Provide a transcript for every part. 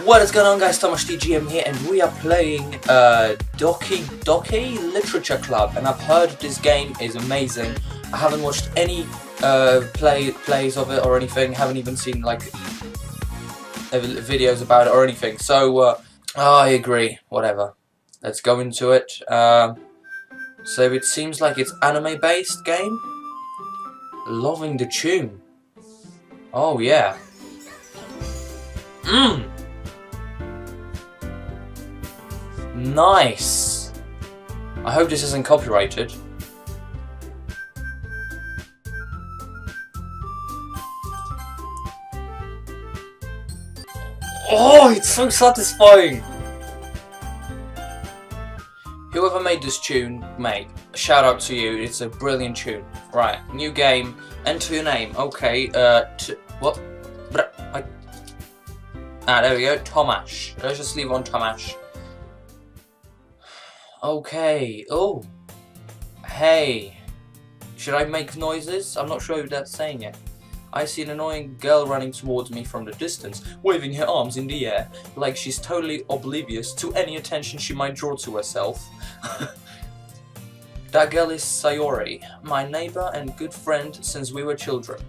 What is going on, guys? Tomasz TGM here, and we are playing Doki Doki Literature Club, and I've heard this game is amazing. I haven't watched any plays of it or anything, haven't even seen like videos about it or anything, so I agree, whatever. Let's go into it. So it seems like it's anime based game. Loving the tune. Oh yeah. Nice. I hope this isn't copyrighted. Oh, it's so satisfying. Whoever made this tune, mate, shout out to you. It's a brilliant tune. Right, new game. Enter your name. Okay. What? There we go. Tomasz. Let's just leave on Tomasz. Okay. Oh. Hey. Should I make noises? I'm not sure if that's saying it. I see an annoying girl running towards me from the distance, waving her arms in the air, like she's totally oblivious to any attention she might draw to herself. That girl is Sayori, my neighbor and good friend since we were children.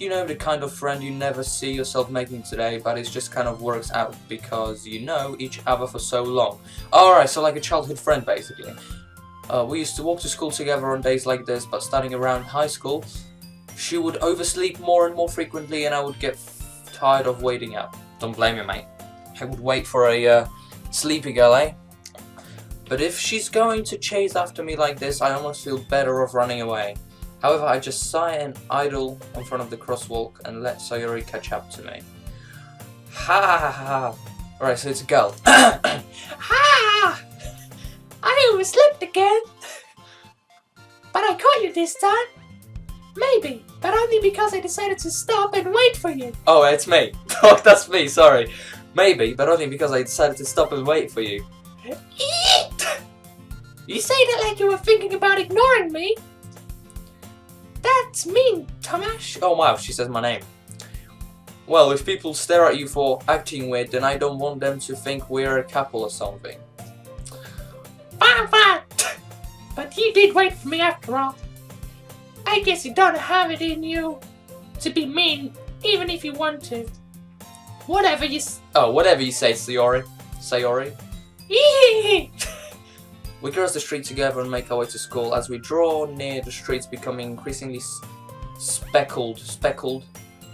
You know, the kind of friend you never see yourself making today, but it just kind of works out because you know each other for so long. Alright, so like a childhood friend basically. We used to walk to school together on days like this, but starting around high school, she would oversleep more and more frequently and I would get tired of waiting up. Don't blame me, mate. I would wait for a sleepy girl, eh? But if she's going to chase after me like this, I almost feel better off running away. However, I just sigh and idle in front of the crosswalk and let Sayori catch up to me. Ha ha ha. Alright, so it's a girl. Ha! I overslept again. But I caught you this time. Maybe, but only because I decided to stop and wait for you. Oh, it's me. Oh, that's me, sorry. Maybe, but only because I decided to stop and wait for you. You say that like you were thinking about ignoring me. That's mean, Tomasz. Oh wow, she says my name. Well, if people stare at you for acting weird, then I don't want them to think we're a couple or something. Fine. But you did wait for me after all. I guess you don't have it in you to be mean, even if you want to. Whatever you say, Sayori. Sayori. We cross the street together and make our way to school. As we draw near, the streets becoming increasingly speckled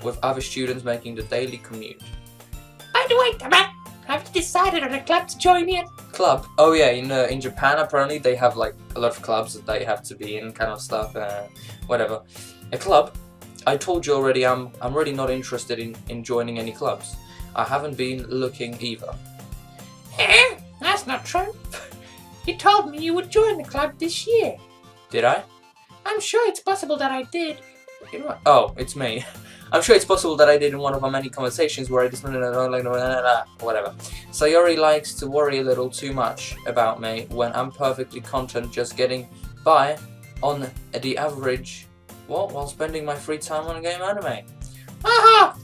with other students making the daily commute. By the way, Tomasz, have you decided on a club to join yet? Club? Oh yeah, in Japan apparently they have like a lot of clubs that they have to be in, kind of stuff. Whatever. A club? I told you already. I'm really not interested in joining any clubs. I haven't been looking either. That's not true. You told me you would join the club this year. Did I? I'm sure it's possible that I did. Oh, it's me. I'm sure it's possible that I did in one of our many conversations where I just whatever. Sayori likes to worry a little too much about me when I'm perfectly content just getting by on the average, while spending my free time on a game anime. Aha!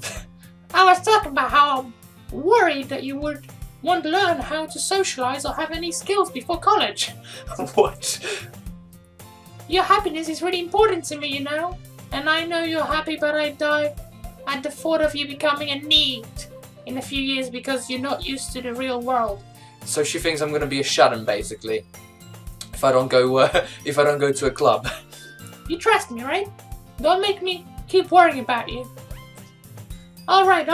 I was talking about how I'm worried that you would want to learn how to socialize or have any skills before college. What? Your happiness is really important to me, you know? And I know you're happy, but I die at the thought of you becoming a NEET in a few years because you're not used to the real world. So she thinks I'm gonna be a shut-in basically if I don't go to a club. You trust me, right? Don't make me keep worrying about you. Alright.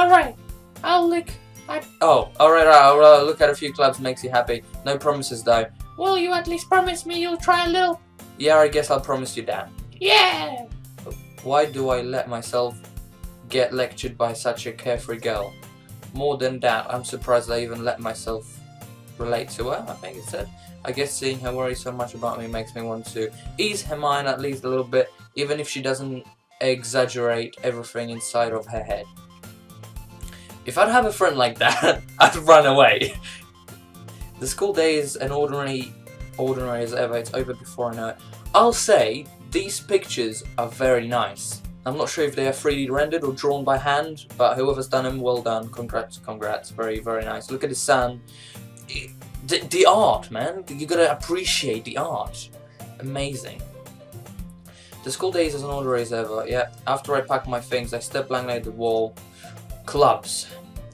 I'll look at... Oh, alright, I'll look at a few clubs, makes you happy. No promises though. Will you at least promise me you'll try a little? Yeah, I guess I'll promise you that. Yeah! Why do I let myself get lectured by such a carefree girl? More than that, I'm surprised I even let myself relate to her, I think it said. I guess seeing her worry so much about me makes me want to ease her mind at least a little bit, even if she doesn't exaggerate everything inside of her head. If I'd have a friend like that, I'd run away. The school day is an ordinary as ever. It's over before I know it. I'll say these pictures are very nice. I'm not sure if they are 3D rendered or drawn by hand, but whoever's done them, well done. Congrats, congrats. Very, very nice. Look at the sun. The art, man. You gotta appreciate the art. Amazing. The school day is as order as ever. Yeah, after I pack my things, I step blankly at the wall. Clubs.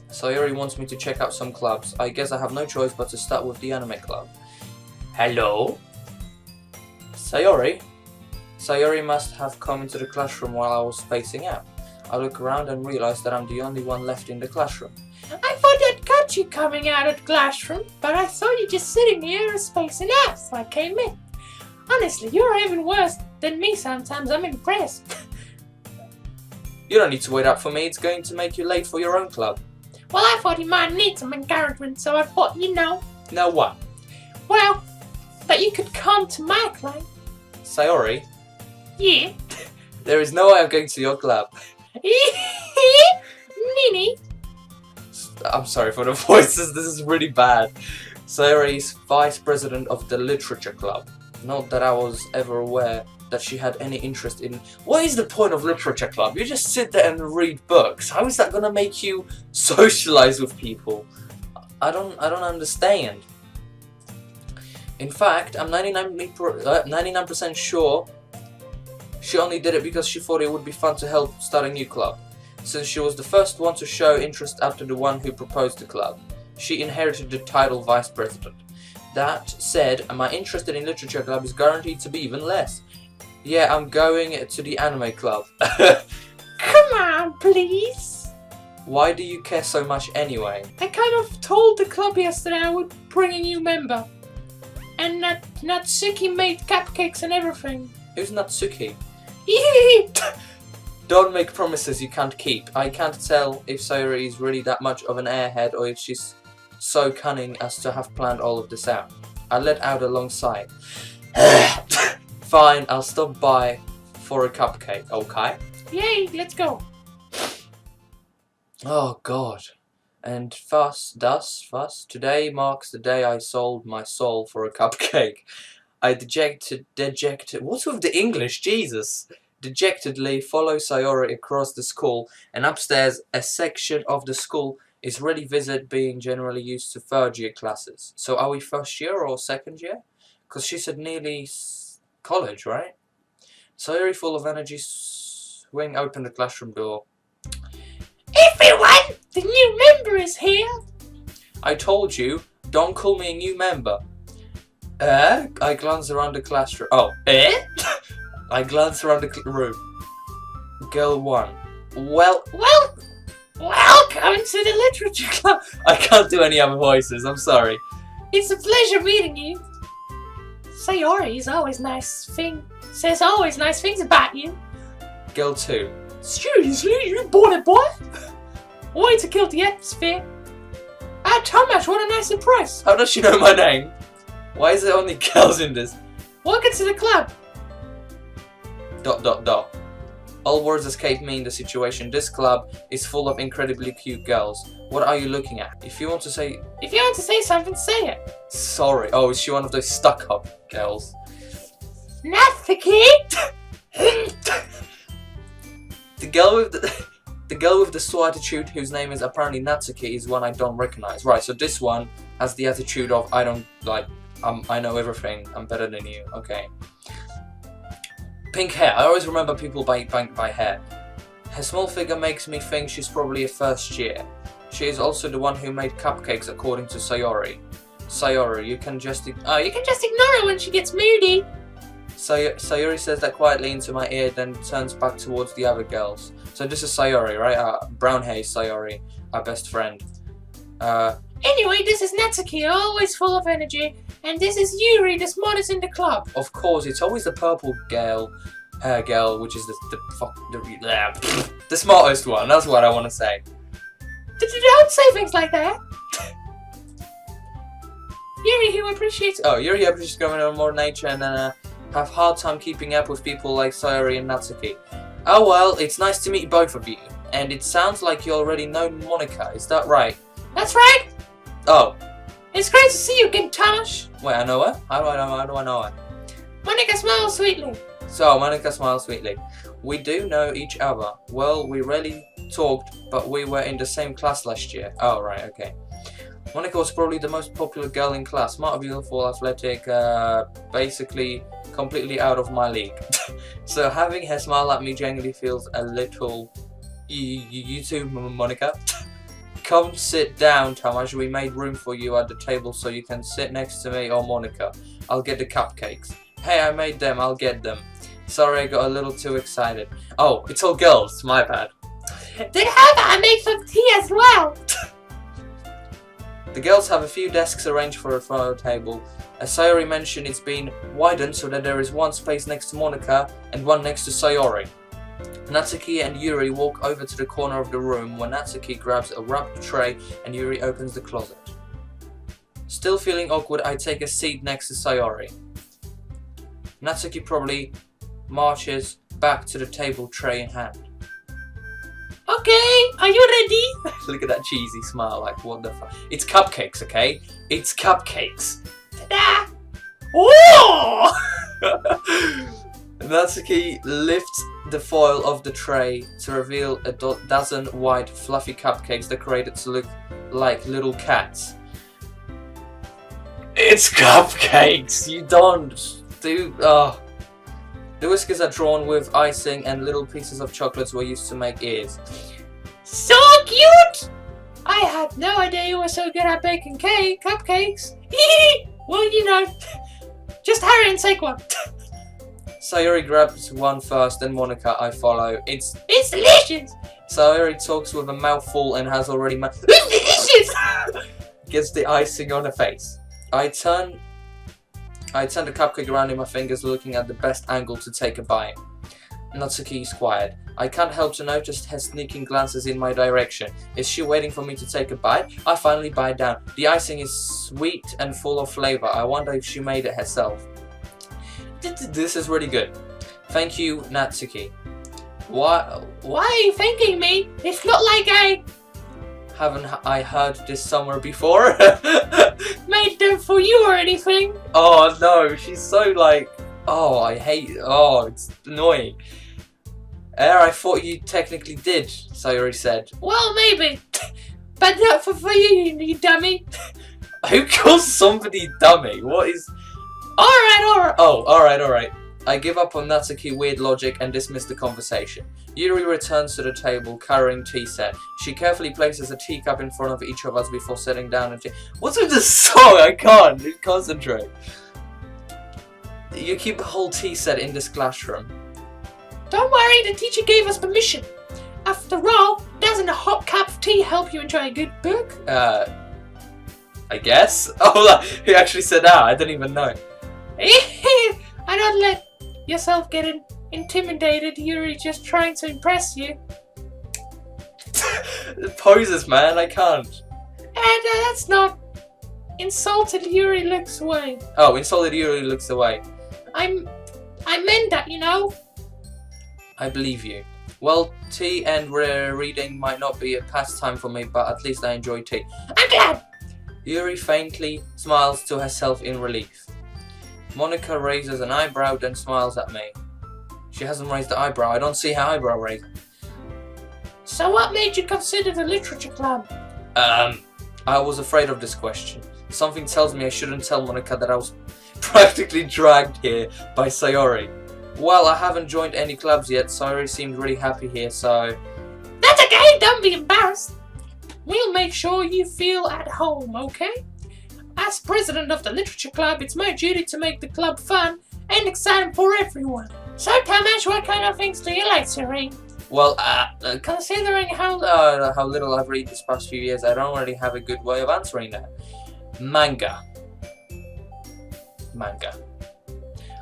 Sayori wants me to check out some clubs. I guess I have no choice but to start with the anime club. Hello? Sayori? Sayori must have come into the classroom while I was spacing out. I look around and realize that I'm the only one left in the classroom. I thought I'd catch you coming out of the classroom, but I saw you just sitting here and spacing out, so I came in. Honestly, you're even worse than me sometimes. I'm impressed. You don't need to wait up for me. It's going to make you late for your own club. Well, I thought you might need some encouragement, so I thought, Know what? Well, that you could come to my club. Sayori? Yeah. There is no way I'm going to your club. Nini? I'm sorry for the voices, this is really bad. Sayori is vice president of the literature club. Not that I was ever aware that she had any interest in... What is the point of literature club? You just sit there and read books. How is that gonna make you socialize with people? I don't understand. In fact, I'm 99% sure she only did it because she thought it would be fun to help start a new club. Since she was the first one to show interest after the one who proposed the club, she inherited the title vice president. That said, my interest in literature club is guaranteed to be even less. Yeah, I'm going to the anime club. Come on, please. Why do you care so much anyway? I kind of told the club yesterday I would bring a new member. And Natsuki made cupcakes and everything. Who's Natsuki? Don't make promises you can't keep. I can't tell if Sayori is really that much of an airhead or if she's so cunning as to have planned all of this out. I let out a long sigh. Fine, I'll stop by for a cupcake, okay? Yay, let's go. Oh god. And thus, today marks the day I sold my soul for a cupcake. I dejected, what's with the English, Jesus? Dejectedly follow Sayori across the school, and upstairs a section of the school is ready visit being generally used to third year classes. So are we first year or second year? Because she said nearly college, right? Sayori, full of energy, swing open the classroom door. Everyone, the new member is here. I told you, don't call me a new member. I glance around the classroom. Oh, I glance around the room. Girl 1. Welcome to the literature club. I can't do any other voices, I'm sorry. It's a pleasure meeting you. Sayori says always nice things about you. Girl 2. Seriously, you bought it, boy? Way to kill the atmosphere. Tomasz, what a nice surprise. How does she know my name? Why is there only girls in this? Welcome to the club. ... All words escape me in the situation. This club is full of incredibly cute girls. What are you looking at? If you want to say something, say it. Sorry. Oh, is she one of those stuck-up girls? Natsuki! The girl with the slow attitude, whose name is apparently Natsuki, is one I don't recognize. Right, so this one has the attitude of I know everything. I'm better than you. Okay. Pink hair. I always remember people by hair. Her small figure makes me think she's probably a first year. She is also the one who made cupcakes, according to Sayori. Sayori, you can just ignore her when she gets moody. Sayori says that quietly into my ear, then turns back towards the other girls. So this is Sayori, right? Brown hair Sayori, our best friend. Anyway, this is Natsuki, always full of energy. And this is Yuri, the smartest in the club. Of course, it's always the purple girl, which is the smartest one. That's what I want to say. Don't say things like that. Yuri, who appreciates... Oh, Yuri appreciates going on more nature and have hard time keeping up with people like Sayori and Natsuki. Oh well, it's nice to meet both of you. And it sounds like you already know Monica, is that right? That's right. Oh. It's great to see you again, Tomasz. Wait, I know her? How do I know her? Monica smiles sweetly. So, Monica smiles sweetly. We do know each other. Well, we rarely talked, but we were in the same class last year. Oh, right, okay. Monica was probably the most popular girl in class. Smart, beautiful, athletic, basically completely out of my league. So having her smile at me genuinely feels a little... You too, Monica? Come sit down, Tomasz. We made room for you at the table so you can sit next to me or Monica. I'll get the cupcakes. Hey, I made them. I'll get them. Sorry, I got a little too excited. Oh, it's all girls. My bad. Then how about I make some tea as well? The girls have a few desks arranged for a photo table. As Sayori mentioned, it's been widened so that there is one space next to Monica and one next to Sayori. Natsuki and Yuri walk over to the corner of the room where Natsuki grabs a wrapped tray and Yuri opens the closet. Still feeling awkward, I take a seat next to Sayori. Natsuki probably marches back to the table, tray in hand. Okay, are you ready? Look at that cheesy smile, like what the fuck? It's cupcakes, okay? It's cupcakes. Ta-da! Oh! Natsuki lifts the foil of the tray to reveal a dozen white fluffy cupcakes decorated to look like little cats. It's cupcakes! You don't do... Oh. The whiskers are drawn with icing and little pieces of chocolates were used to make ears. So cute! I had no idea you were so good at baking cupcakes. Well, you know, just hurry and take one. Sayori grabs one first, then Monica, I follow. It's delicious! Sayori talks with a mouthful and has already It's delicious! Gets the icing on her face. I turn the cupcake around in my fingers, looking at the best angle to take a bite. Natsuki is quiet. I can't help to notice her sneaking glances in my direction. Is she waiting for me to take a bite? I finally bite down. The icing is sweet and full of flavor. I wonder if she made it herself. This is really good. Thank you, Natsuki. Why are you thanking me? It's not like haven't I heard this somewhere before? made them for you or anything. Oh no, she's so like... Oh, I hate... Oh, it's annoying. I thought you technically did, Sayori said. Well, maybe. But not for you, you dummy. Who calls somebody dummy? What is... Alright. Oh, alright. I give up on Natsuki weird logic and dismiss the conversation. Yuri returns to the table, carrying tea set. She carefully places a teacup in front of each of us before setting down a tea. What's with this song? I can't concentrate. You keep the whole tea set in this classroom. Don't worry, the teacher gave us permission. After all, doesn't a hot cup of tea help you enjoy a good book? I guess? Oh, he actually said that. I didn't even know. I don't let yourself get intimidated. Yuri just trying to impress you. Poses, man. I can't. And that's not... Insulted Yuri looks away. Oh, insulted Yuri looks away. I meant that, you know. I believe you. Well, tea and reading might not be a pastime for me, but at least I enjoy tea. I'm glad! Yuri faintly smiles to herself in relief. Monica raises an eyebrow, then smiles at me. She hasn't raised the eyebrow. I don't see her eyebrow raised. So what made you consider the literature club? I was afraid of this question. Something tells me I shouldn't tell Monica that I was practically dragged here by Sayori. Well, I haven't joined any clubs yet. Sayori seemed really happy here, so... That's okay, don't be embarrassed. We'll make sure you feel at home, okay? As president of the literature club, it's my duty to make the club fun and exciting for everyone. So, Tomasz, what kind of things do you like to read? Well, considering how little I've read this past few years, I don't really have a good way of answering that. Manga.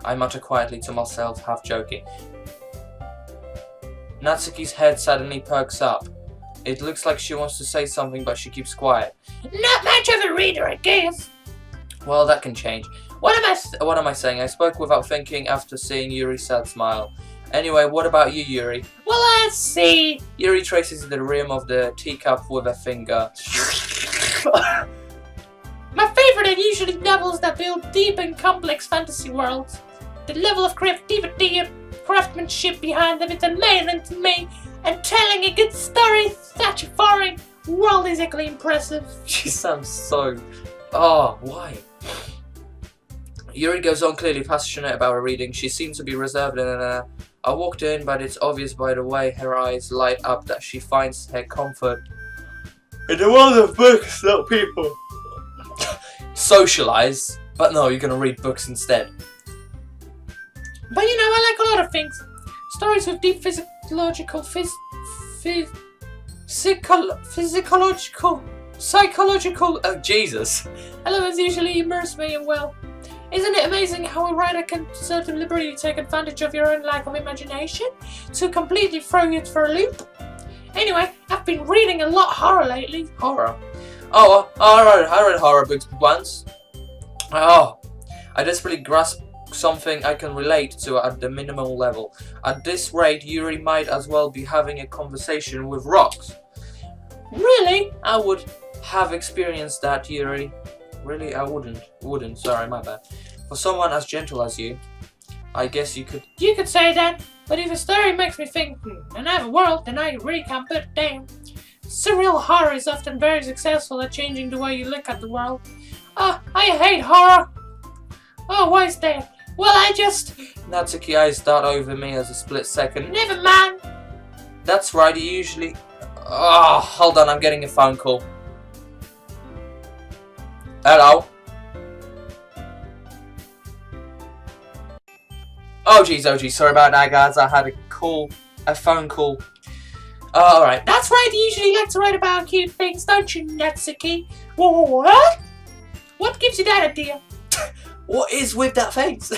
I mutter quietly to myself, half joking. Natsuki's head suddenly perks up. It looks like she wants to say something, but she keeps quiet. Not much of a reader, I guess. Well, that can change. What am I saying? I spoke without thinking after seeing Yuri's sad smile. Anyway, what about you, Yuri? Well, let's see. Yuri traces the rim of the teacup with a finger. My favorite are usually novels that build deep and complex fantasy worlds. The level of creativity craftsmanship behind them. It's amazing to me. And telling a good story in such a foreign world is equally impressive. She sounds so... Oh, why? Yuri goes on, clearly passionate about her reading. She seems to be reserved and I walked in, but it's obvious by the way her eyes light up that she finds her comfort in the world of books, not people. Socialize, but no, you're gonna read books instead. But you know, I like a lot of things. Stories with deep psychological, Jesus. elements usually immerse me in well. Isn't it amazing how a writer can certain liberty take advantage of your own lack of imagination to completely throw you for a loop? Anyway, I've been reading a lot of horror lately. Horror? Oh, I read horror books once. Oh, I desperately grasp something I can relate to at the minimal level. At this rate, Yuri might as well be having a conversation with rocks. Really? I would have experienced that, Yuri. Really, I wouldn't. Sorry, my bad. For someone as gentle as you, I guess you could... You could say that, but if a story makes me think, another world, then I really can't put it down. Surreal horror is often very successful at changing the way you look at the world. I hate horror. Oh, why is that? Well, I just... Natsuki eyes dart over me as a split second. Never mind. That's right, you usually... Oh, hold on, I'm getting a phone call. Hello? Oh geez, sorry about that, guys. I had a phone call. Alright. That's right, you usually like to write about cute things, don't you, Natsuki? What? What gives you that idea? What is with that face?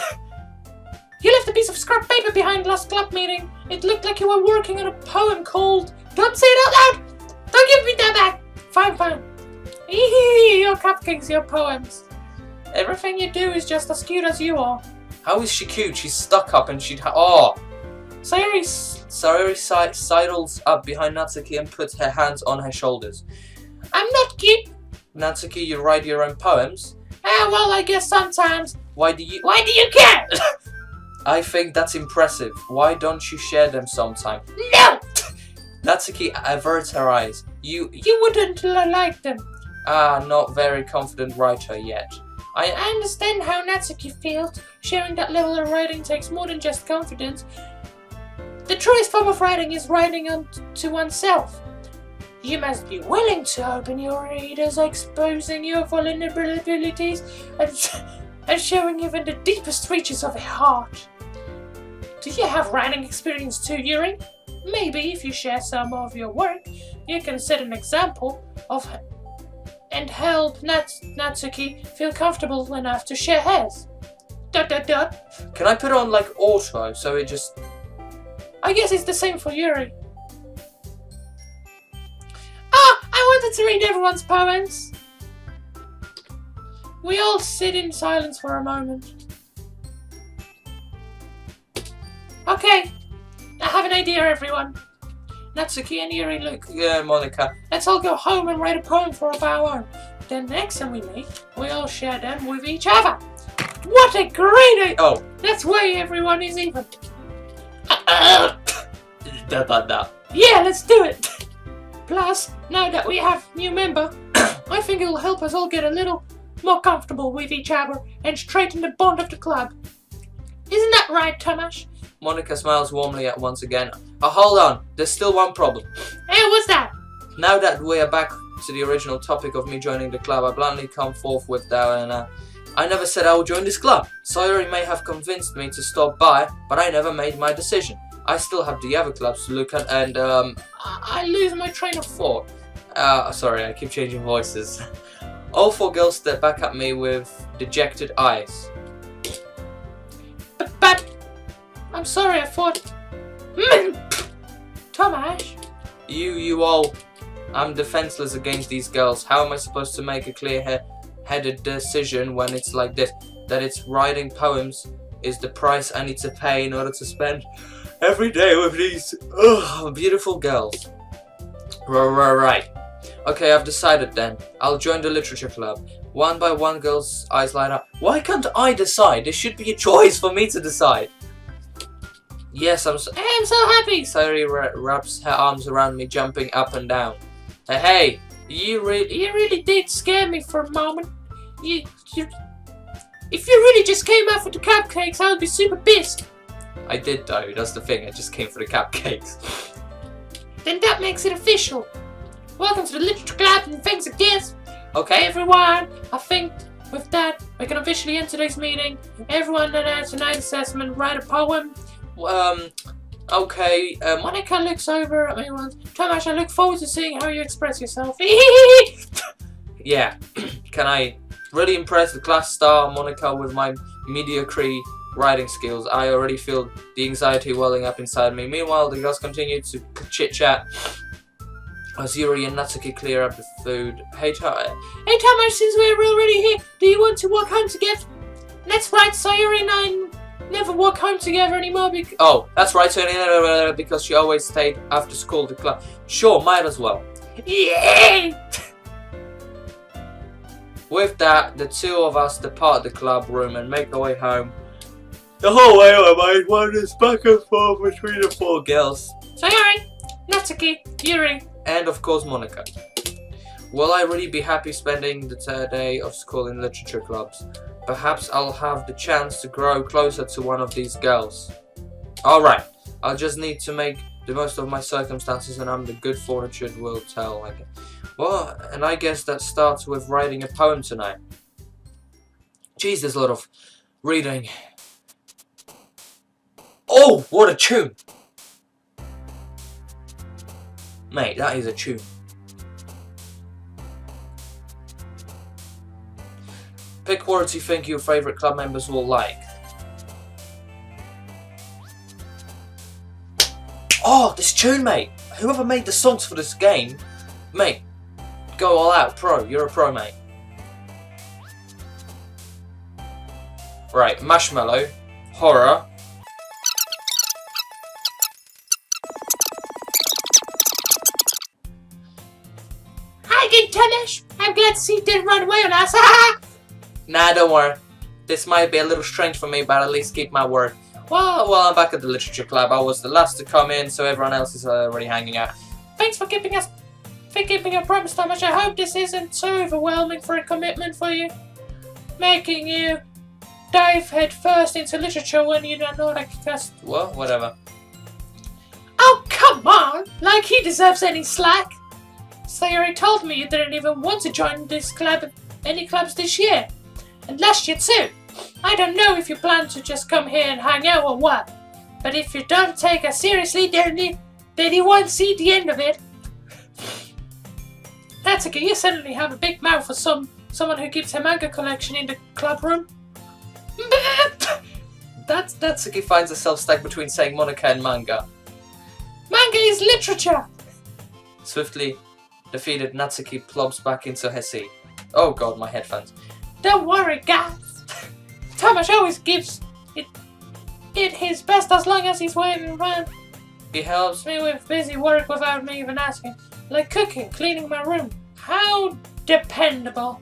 You left a piece of scrap paper behind last club meeting. It looked like you were working on a poem called... Don't say it out loud! Don't give me that back! Fine. Your cupcakes, your poems. Everything you do is just as cute as you are. How is she cute? She's stuck up and she'd oh! Sayori sidles up behind Natsuki and puts her hands on her shoulders. I'm not cute. Natsuki, you write your own poems? Well, I guess sometimes. Why do you care? I think that's impressive. Why don't you share them sometime? No! Natsuki averts her eyes. You wouldn't like them. Not very confident writer yet. I understand how Natsuki feels. Sharing that level of writing takes more than just confidence. The truest form of writing is writing unto oneself. You must be willing to open your readers, exposing your vulnerabilities and showing even the deepest reaches of your heart. Do you have writing experience too, Yuri? Maybe if you share some of your work, you can set an example of and help Natsuki feel comfortable enough to share hers. ... Can I put on like auto so it just... I guess it's the same for Yuri. I wanted to read everyone's poems. We all sit in silence for a moment. Okay, I have an idea, everyone. Natsuki and Yuri look. Yeah, Monica. Let's all go home and write a poem for our own. Then next time we meet, we all share them with each other. What a great idea! Oh. That's why everyone is even. Yeah, let's do it! Plus, now that we have new member, I think it'll help us all get a little more comfortable with each other and straighten the bond of the club. Isn't that right, Tomasz? Monica smiles warmly at once again. Oh, hold on. There's still one problem. Hey, what's that? Now that we are back to the original topic of me joining the club, I bluntly come forth with that and I never said I would join this club. Sayori may have convinced me to stop by, but I never made my decision. I still have the other clubs to look at and I lose my train of thought. Sorry, I keep changing voices. All four girls step back at me with dejected eyes. But I'm sorry, I thought... Tomasz? You all... I'm defenseless against these girls. How am I supposed to make a clear-headed decision when it's like this? That it's writing poems is the price I need to pay in order to spend every day with these beautiful girls. Right. Okay, I've decided then. I'll join the literature club. One by one, girls' eyes light up. Why can't I decide? There should be a choice for me to decide. Yes, I'm so happy. Sayori wraps her arms around me, jumping up and down. Hey, you really did scare me for a moment. If you really just came out for the cupcakes, I would be super pissed. I did though, that's the thing, I just came for the cupcakes. Then that makes it official. Welcome to the literature club and thanks again. Okay everyone, I think with that we can officially end today's meeting. Everyone that has a night assessment, write a poem. Okay, Monica looks over at me once. Tomasz, I look forward to seeing how you express yourself. Yeah, can I really impress the class star Monica with my mediocre writing skills? I already feel the anxiety welling up inside me. Meanwhile, the girls continue to chit-chat as Yuri and Natsuki clear up the food. Hey Tomasz, since we're already here, do you want to walk home together? That's right, Sayori and I never walk home together anymore because... Oh, that's right, so because she always stayed after school to club. Sure, might as well. Yeah! With that, the two of us depart the club room and make our way home. The whole way my mind wanders back and forth between the four girls. Sayori, Natsuki, Yuri, and of course Monica. Will I really be happy spending the third day of school in literature clubs? Perhaps I'll have the chance to grow closer to one of these girls. Alright, I'll just need to make the most of my circumstances and I'm the good fortune will tell. Well, and I guess that starts with writing a poem tonight. Jeez, there's a lot of reading. Oh, what a tune! Mate, that is a tune. Pick words you think your favourite club members will like. Oh, this tune, mate! Whoever made the songs for this game, mate, go all out, pro. You're a pro, mate. Right, Marshmallow, Horror. Hi again, Tomasz. I'm glad to see you didn't run away on us. Nah, don't worry. This might be a little strange for me, but at least keep my word. Well, I'm back at the literature club. I was the last to come in, so everyone else is already hanging out. Thanks for keeping your promise, Tomasz. I hope this isn't so overwhelming for a commitment for you, making you dive head first into literature when you don't know like just. Well, whatever. Oh come on! Like he deserves any slack. Sayori told me you didn't even want to join this club, any clubs this year. And last year too. I don't know if you plan to just come here and hang out or what, but if you don't take us seriously, then you won't see the end of it. That's okay, you suddenly have a big mouth for someone who keeps her manga collection in the club room. Natsuki finds herself stuck between saying Monica and manga. Manga is literature! Swiftly defeated, Natsuki plops back into her seat. Oh god, my headphones. Don't worry, guys. Tomasz always gives it his best as long as he's waiting around. He helps me with busy work without me even asking. Like cooking, cleaning my room. How dependable.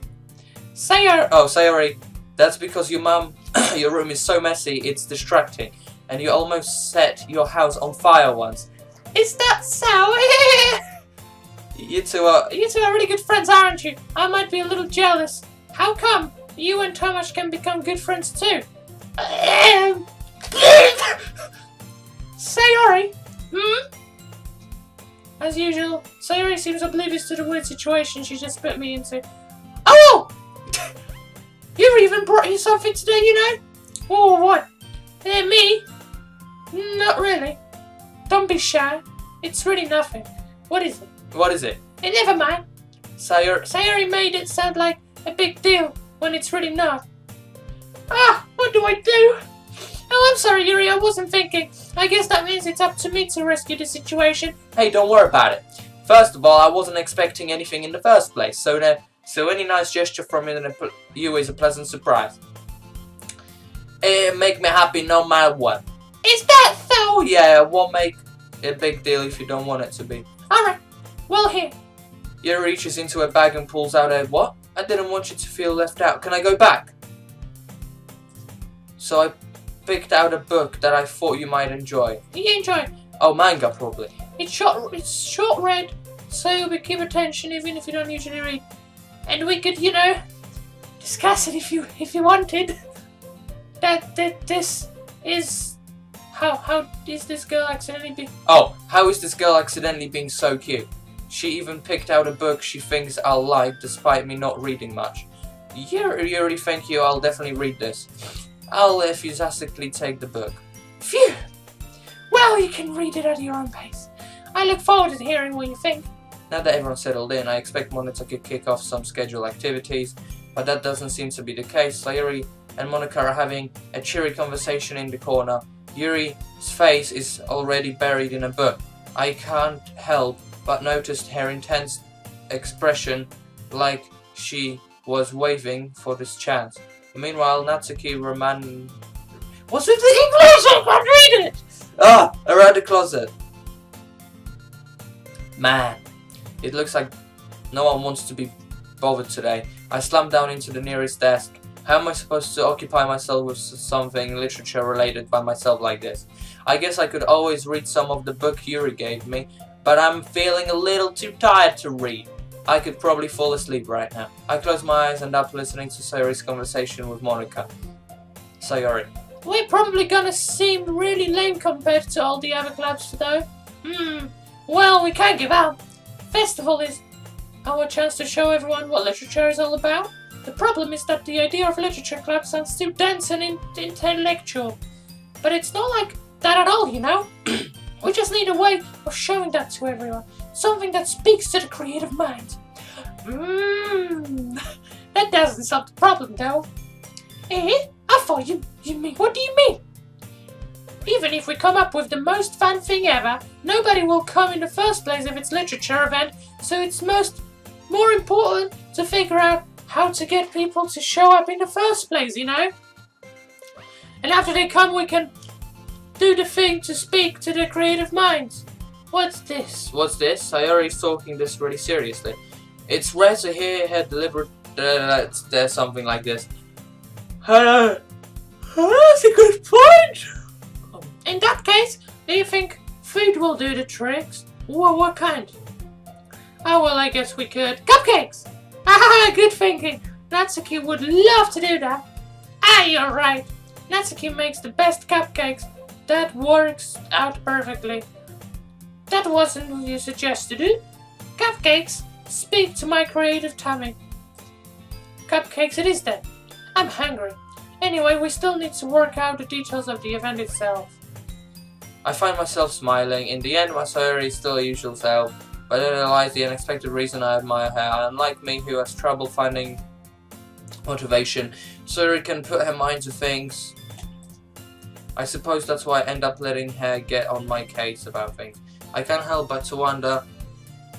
Sayori, that's because your room is so messy, it's distracting. And you almost set your house on fire once. Is that so? You two are really good friends, aren't you? I might be a little jealous. How come you and Tomasz can become good friends too? Sayori? As usual, Sayori seems oblivious to the weird situation she just put me into. Oh! You even brought you something today, you know? Oh, what? Me? Not really. Don't be shy. It's really nothing. What is it? What is it? Never mind. Sayori made it sound like a big deal when it's really not. What do I do? Oh, I'm sorry, Yuri, I wasn't thinking. I guess that means it's up to me to rescue the situation. Hey, don't worry about it. First of all, I wasn't expecting anything in the first place, so any nice gesture from you is a pleasant surprise. It make me happy no matter what. Is that so? Yeah, it won't make a big deal if you don't want it to be. Alright, well here. Yuri reaches into her bag and pulls out a what? I didn't want you to feel left out. Can I go back? So I picked out a book that I thought you might enjoy. You enjoy. Oh, manga probably. It's short read, so you'll keep attention even if you don't usually read. And we could, discuss it if you wanted. That this is how is this girl accidentally being? Oh, how is this girl accidentally being so cute? She even picked out a book she thinks I'll like, despite me not reading much. Yuri, thank you. I'll definitely read this. I'll enthusiastically take the book. Phew! Well, you can read it at your own pace. I look forward to hearing what you think. Now that everyone's settled in, I expect Monica to kick off some scheduled activities, but that doesn't seem to be the case. Sayuri and Monica are having a cheery conversation in the corner. Yuri's face is already buried in a book. I can't help but notice her intense expression, like she was waiting for this chance. Meanwhile, Natsuki What's with the English? I can't read it! Around the closet. Man, it looks like no one wants to be bothered today. I slammed down into the nearest desk. How am I supposed to occupy myself with something literature related by myself like this? I guess I could always read some of the book Yuri gave me, but I'm feeling a little too tired to read. I could probably fall asleep right now. I close my eyes and end up listening to Sayori's conversation with Monica. Sayori. We're probably gonna seem really lame compared to all the other clubs though. Well, we can't give up. Festival is our chance to show everyone what literature is all about. The problem is that the idea of literature club sounds too dense and intellectual. But it's not like that at all, We just need a way of showing that to everyone. Something that speaks to the creative mind. That doesn't solve the problem though. I thought you mean, what do you mean? Even if we come up with the most fun thing ever, nobody will come in the first place if it's literature event, so it's more important to figure out how to get people to show up in the first place, And after they come, we can do the thing to speak to the creative minds. What's this? What's this? Sayori's talking this really seriously. It's rare to hear her deliberate. There's something like this. That's a good point. In that case, do you think food will do the tricks? Well, what kind? Oh, well, I guess we could. Cupcakes! Ah, good thinking. Natsuki would love to do that. You're right. Natsuki makes the best cupcakes. That works out perfectly. That wasn't what you suggested, Cupcakes speak to my creative tummy. Cupcakes it is then. I'm hungry. Anyway, we still need to work out the details of the event itself. I find myself smiling. In the end, my Sayori is still her usual self, but I realize the unexpected reason I admire her. Unlike me, who has trouble finding motivation, Sayori can put her mind to things. I suppose that's why I end up letting her get on my case about things. I can't help but to wonder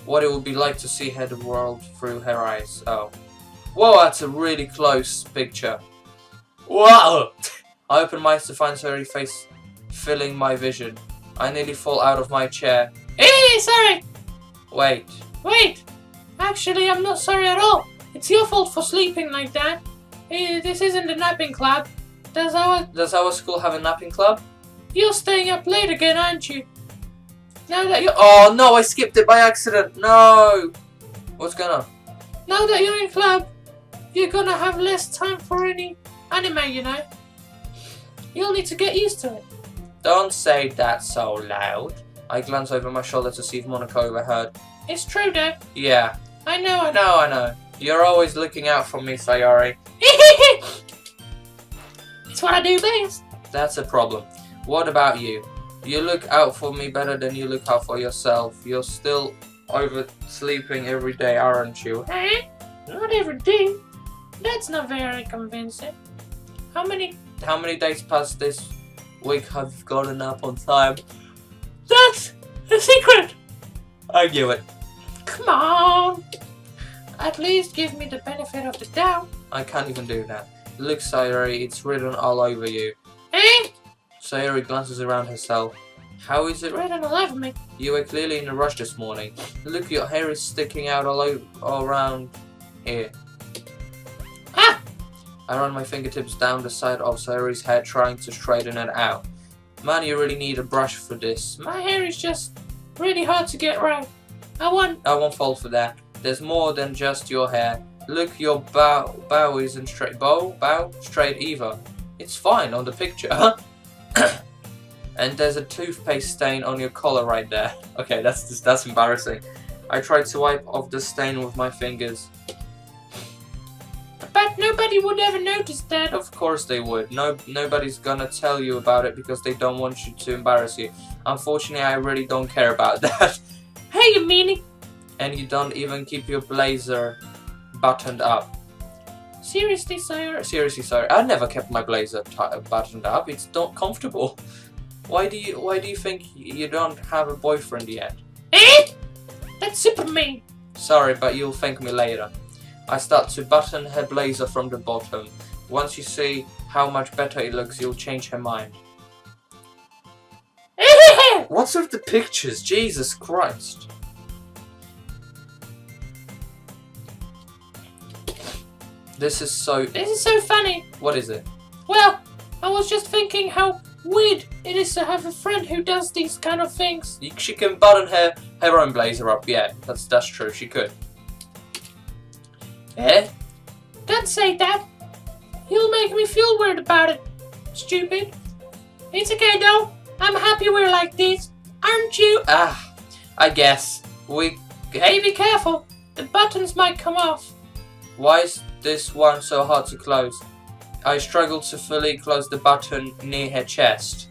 what it would be like to see the world through her eyes. Oh. Whoa, that's a really close picture. Whoa! I open my eyes to find Sayori's face filling my vision. I nearly fall out of my chair. Sorry! Wait. Actually, I'm not sorry at all. It's your fault for sleeping like that. This isn't a napping club. Does our school have a napping club? You're staying up late again, aren't you? Now that you're... Oh no, I skipped it by accident. No! What's going on? Now that you're in club, you're gonna have less time for any anime, You'll need to get used to it. Don't say that so loud. I glance over my shoulder to see if Monica overheard. It's true, though. Yeah. I know. You're always looking out for me, Sayori. It's what I do best. That's a problem. What about you? You look out for me better than you look out for yourself. You're still oversleeping every day, aren't you? Not every day. That's not very convincing. How many days past this week have you gotten up on time? That's a secret! I knew it. Come on! At least give me the benefit of the doubt. I can't even do that. Look, Sayori, it's written all over you. Sayori glances around herself. How is it written all over me? You were clearly in a rush this morning. Look, your hair is sticking out all around here. I run my fingertips down the side of Sayori's head, trying to straighten it out. Man, you really need a brush for this. My hair is just really hard to get right. I won't fall for that. There's more than just your hair. Look, your bow isn't straight. Bow straight either. It's fine on the picture. And there's a toothpaste stain on your collar right there. Okay, that's embarrassing. I tried to wipe off the stain with my fingers. But nobody would ever notice that. Of course they would. Nobody's gonna tell you about it because they don't want you to embarrass you. Unfortunately, I really don't care about that. Hey, you meanie. And you don't even keep your blazer buttoned up. Seriously, Sayori? Seriously, sorry. I never kept my blazer buttoned up. It's not comfortable. Why do you think you don't have a boyfriend yet? Eh? That's super mean. Sorry, but you'll thank me later. I start to button her blazer from the bottom. Once you see how much better it looks, you'll change her mind. What's with the pictures? Jesus Christ. This is so funny. What is it? Well, I was just thinking how weird it is to have a friend who does these kind of things. She can button her own blazer up, yeah, that's true, she could. Eh? Don't say that. You'll make me feel weird about it. Stupid. It's okay though. I'm happy we're like this. Aren't you? I guess. Hey, be careful. The buttons might come off. Why is this one so hard to close? I struggle to fully close the button near her chest.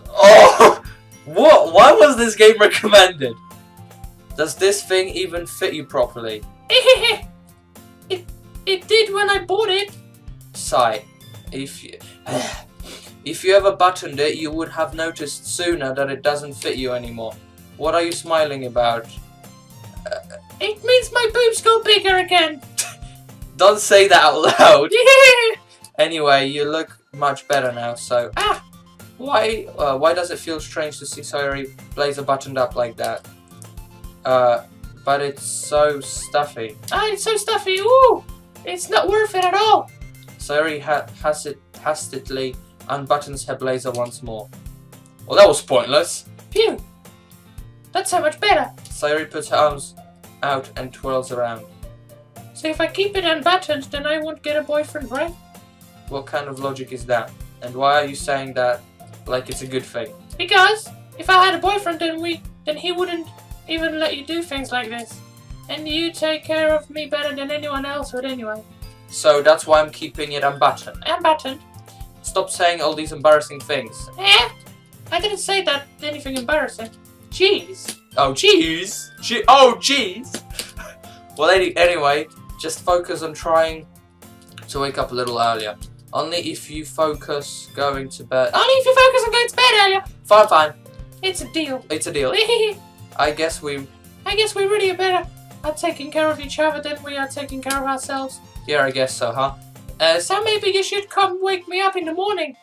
Oh! What? Why was this game recommended? Does this thing even fit you properly? It did when I bought it. Sigh. If you ever buttoned it, you would have noticed sooner that it doesn't fit you anymore. What are you smiling about? It means my boobs go bigger again. Don't say that out loud. Anyway, you look much better now, so... Why does it feel strange to see Sayori blazer buttoned up like that? But it's so stuffy. It's so stuffy, ooh! It's not worth it at all. Sayori hastily unbuttons her blazer once more. Well, that was pointless. Phew! That's so much better. Sayori puts her arms out and twirls around. So if I keep it unbuttoned, then I won't get a boyfriend, right? What kind of logic is that? And why are you saying that like it's a good thing? Because if I had a boyfriend, then he wouldn't even let you do things like this. And you take care of me better than anyone else would anyway. So that's why I'm keeping it unbuttoned. Unbuttoned? Stop saying all these embarrassing things. I didn't say that anything embarrassing. Jeez. Oh jeez. Oh jeez. Well, anyway, just focus on trying to wake up a little earlier. Only if you focus going to bed. Only if you focus on going to bed earlier. Fine. It's a deal. It's a deal. I guess we really are better at taking care of each other than we are taking care of ourselves. Yeah, I guess so, huh? So maybe you should come wake me up in the morning.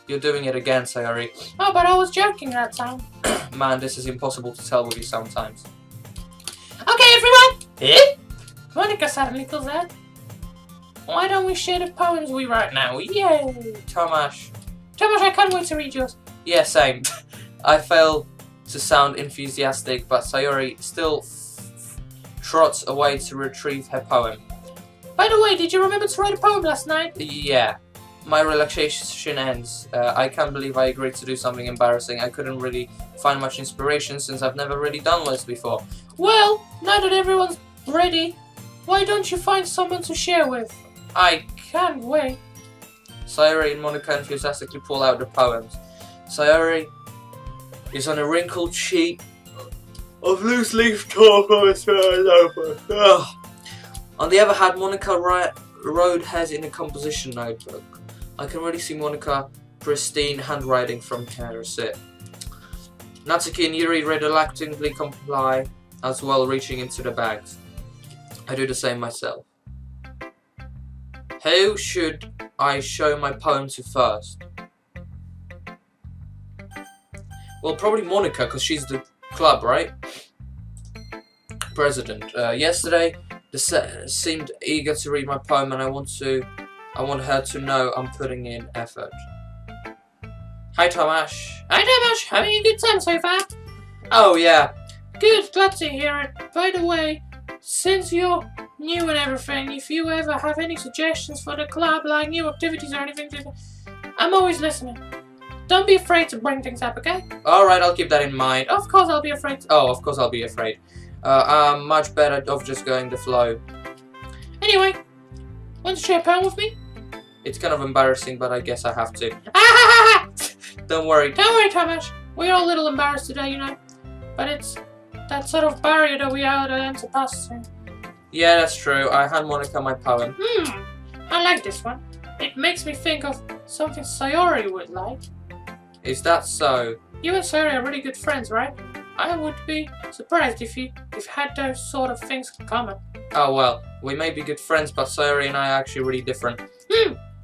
You're doing it again, Sayori. Oh, but I was joking that time. Man, this is impossible to tell with you sometimes. Okay, everyone! Monica suddenly calls out. Why don't we share the poems we write now? Yay! Tomasz, I can't wait to read yours. Yeah, same. I fail to sound enthusiastic, but Sayori still trots away to retrieve her poem. By the way, did you remember to write a poem last night? Yeah. My relaxation ends. I can't believe I agreed to do something embarrassing. I couldn't really find much inspiration since I've never really done this before. Well, now that everyone's ready, why don't you find someone to share with? I can't wait. Sayori and Monica enthusiastically pull out the poems. Sayori is on a wrinkled sheet of loose leaf talk on his open. On the other hand, Monica wrote hers in a composition notebook. I can really see Monica pristine handwriting from her sit. Natsuki and Yuri reluctantly comply as well, reaching into the bags. I do the same myself. Who should I show my poem to first? Well, probably Monica, because she's the club, right? President. Yesterday, seemed eager to read my poem, and I want to I want her to know I'm putting in effort. Hi, Tomasz. Hi, Tomasz. Having a good time so far? Oh, yeah. Good, glad to hear it. By the way, since you're new and everything, if you ever have any suggestions for the club, like new activities or anything, I'm always listening. Don't be afraid to bring things up, okay? Alright, I'll keep that in mind. Of course I'll be afraid. Oh, of course I'll be afraid. I'm much better off just going the flow. Anyway, want to share a poem with me? It's kind of embarrassing, but I guess I have to. Ah! Don't worry. Don't worry, Tomasz. We're all a little embarrassed today, you know. But it's that sort of barrier that we are that to pass through. Yeah, that's true. I had Monica my poem. I like this one. It makes me think of something Sayori would like. Is that so? You and Sayori are really good friends, right? I would be surprised if you had those sort of things in common. Oh well, we may be good friends, but Sayori and I are actually really different.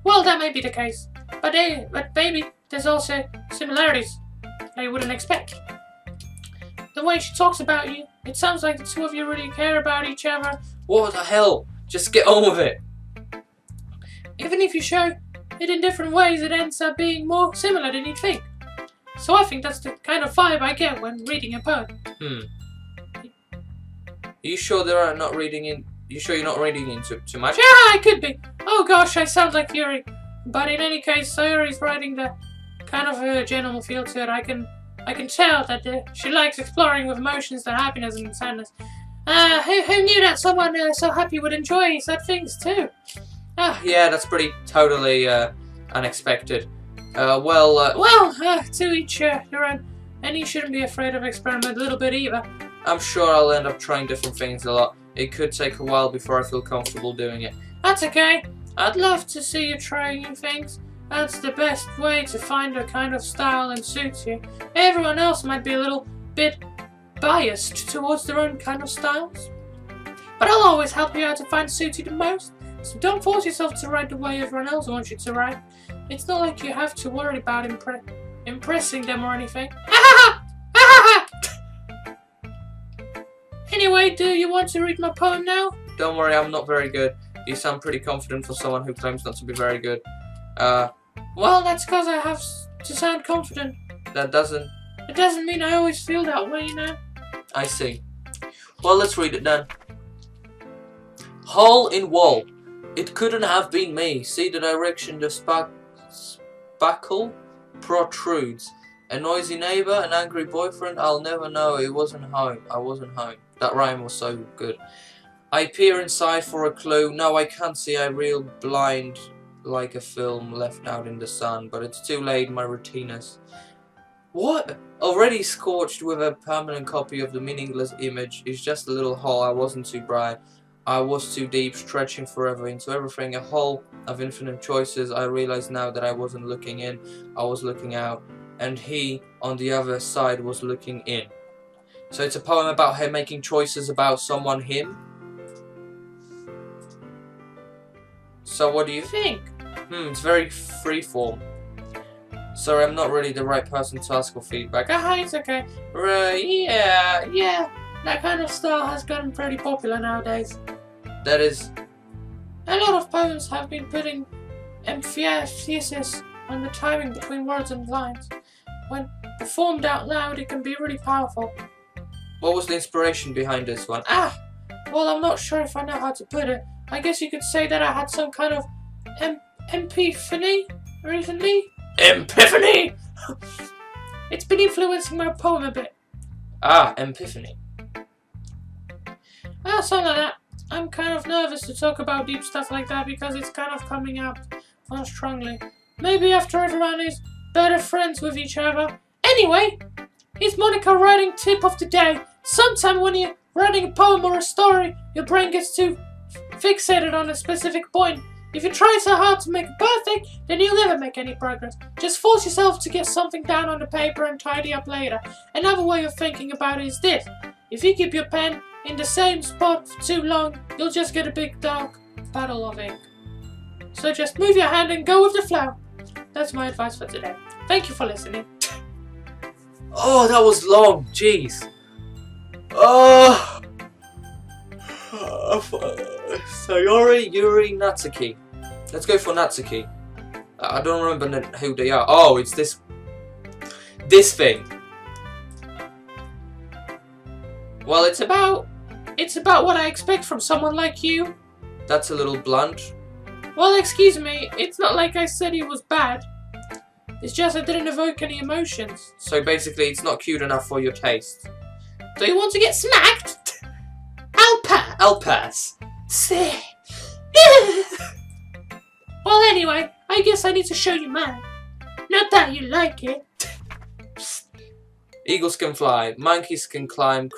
Well, that may be the case. But maybe there's also similarities that you wouldn't expect. The way she talks about you, it sounds like the two of you really care about each other. What the hell? Just get on with it. Even if you show it in different ways, it ends up being more similar than you'd think. So I think that's the kind of vibe I get when reading a poem. Are you sure you're not reading into too much? Yeah, I could be. Oh gosh, I sound like Yuri. But in any case, Sayori's writing the kind of a general feel to it. I can tell that she likes exploring with emotions, the happiness and sadness. Who knew that someone so happy would enjoy sad things too? Yeah, that's pretty totally unexpected. To each their own. And you shouldn't be afraid of experimenting a little bit either. I'm sure I'll end up trying different things a lot. It could take a while before I feel comfortable doing it. That's okay. I'd love to see you try new things. That's the best way to find a kind of style that suits you. Everyone else might be a little bit biased towards their own kind of styles. But I'll always help you out to find suits you the most. So don't force yourself to write the way everyone else wants you to write. It's not like you have to worry about impressing them or anything. Anyway, do you want to read my poem now? Don't worry, I'm not very good. You sound pretty confident for someone who claims not to be very good. Well, that's because I have to sound confident. That doesn't... It doesn't mean I always feel that way, you know? I see. Well, let's read it then. Hole in wall. It couldn't have been me. See the direction the spackle protrudes. A noisy neighbor, an angry boyfriend, I'll never know. It wasn't home. I wasn't home. That rhyme was so good. I peer inside for a clue. No, I can't see. I reel blind like a film left out in the sun. But it's too late. My retinas. What? Already scorched with a permanent copy of the meaningless image. It's just a little hole. I wasn't too bright. I was too deep, stretching forever into everything. A hole of infinite choices. I realize now that I wasn't looking in. I was looking out. And he, on the other side, was looking in. So it's a poem about him making choices about someone, him. So what do you think? It's very freeform. Sorry, I'm not really the right person to ask for feedback. It's okay. Yeah. That kind of style has gotten pretty popular nowadays. That is... A lot of poems have been putting emphasis on the timing between words and lines. When performed out loud, it can be really powerful. What was the inspiration behind this one? Well, I'm not sure if I know how to put it. I guess you could say that I had some kind of epiphany recently. Epiphany! It's been influencing my poem a bit. Epiphany. Something like that. I'm kind of nervous to talk about deep stuff like that because it's kind of coming up more strongly. Maybe after everyone is better friends with each other. Anyway, here's Monica writing tip of the day. Sometime when you're writing a poem or a story, your brain gets too fixated on a specific point. If you try so hard to make it perfect, then you'll never make any progress. Just force yourself to get something down on the paper and tidy up later. Another way of thinking about it is this. If you keep your pen in the same spot for too long, you'll just get a big dark puddle of ink. So just move your hand and go with the flow. That's my advice for today. Thank you for listening. Oh, that was long. Jeez. Sayori Yuri Natsuki. Let's go for Natsuki. I don't remember who they are. Oh, it's this thing. Well, it's about what I expect from someone like you. That's a little blunt. Well, excuse me, it's not like I said he was bad. It's just I didn't evoke any emotions. So basically, it's not cute enough for your taste. Do you want to get smacked? I'll pass. Say. Well, anyway, I guess I need to show you mine. Not that you like it. Eagles can fly, monkeys can climb,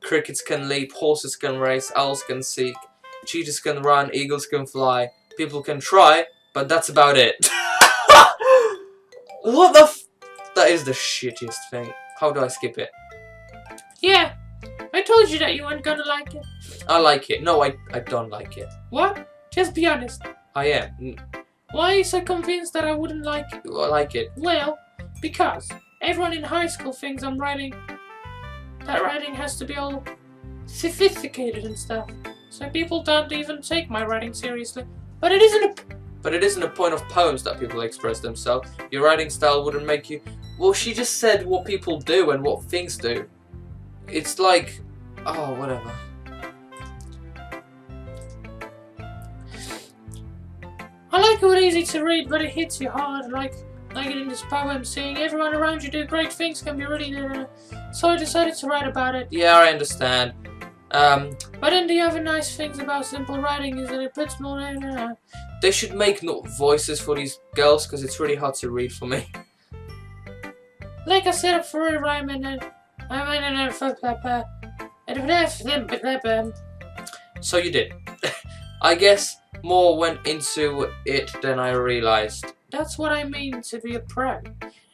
crickets can leap, horses can race, owls can seek, cheetahs can run, eagles can fly, people can try, but that's about it. What the That is the shittiest thing. How do I skip it? Yeah, I told you that you weren't gonna like it. I like it. No, I don't like it. What? Just be honest. I am. Why are you so convinced that I wouldn't like it? I like it. Well, because everyone in high school thinks that writing has to be all sophisticated and stuff. So people don't even take my writing seriously. But it isn't a point of poems that people express themselves. Your writing style wouldn't make you... Well, she just said what people do and what things do. It's like... Oh, whatever. I like it when easy to read, but it hits you hard, like it in this poem, seeing everyone around you do great things can be really... So I decided to write about it. Yeah, I understand. But then the other nice things about simple writing is that it puts more... They should make voices for these girls, because it's really hard to read for me. Like I set up for a rhyme and then... So you did. I guess more went into it than I realized. That's what I mean to be a pro.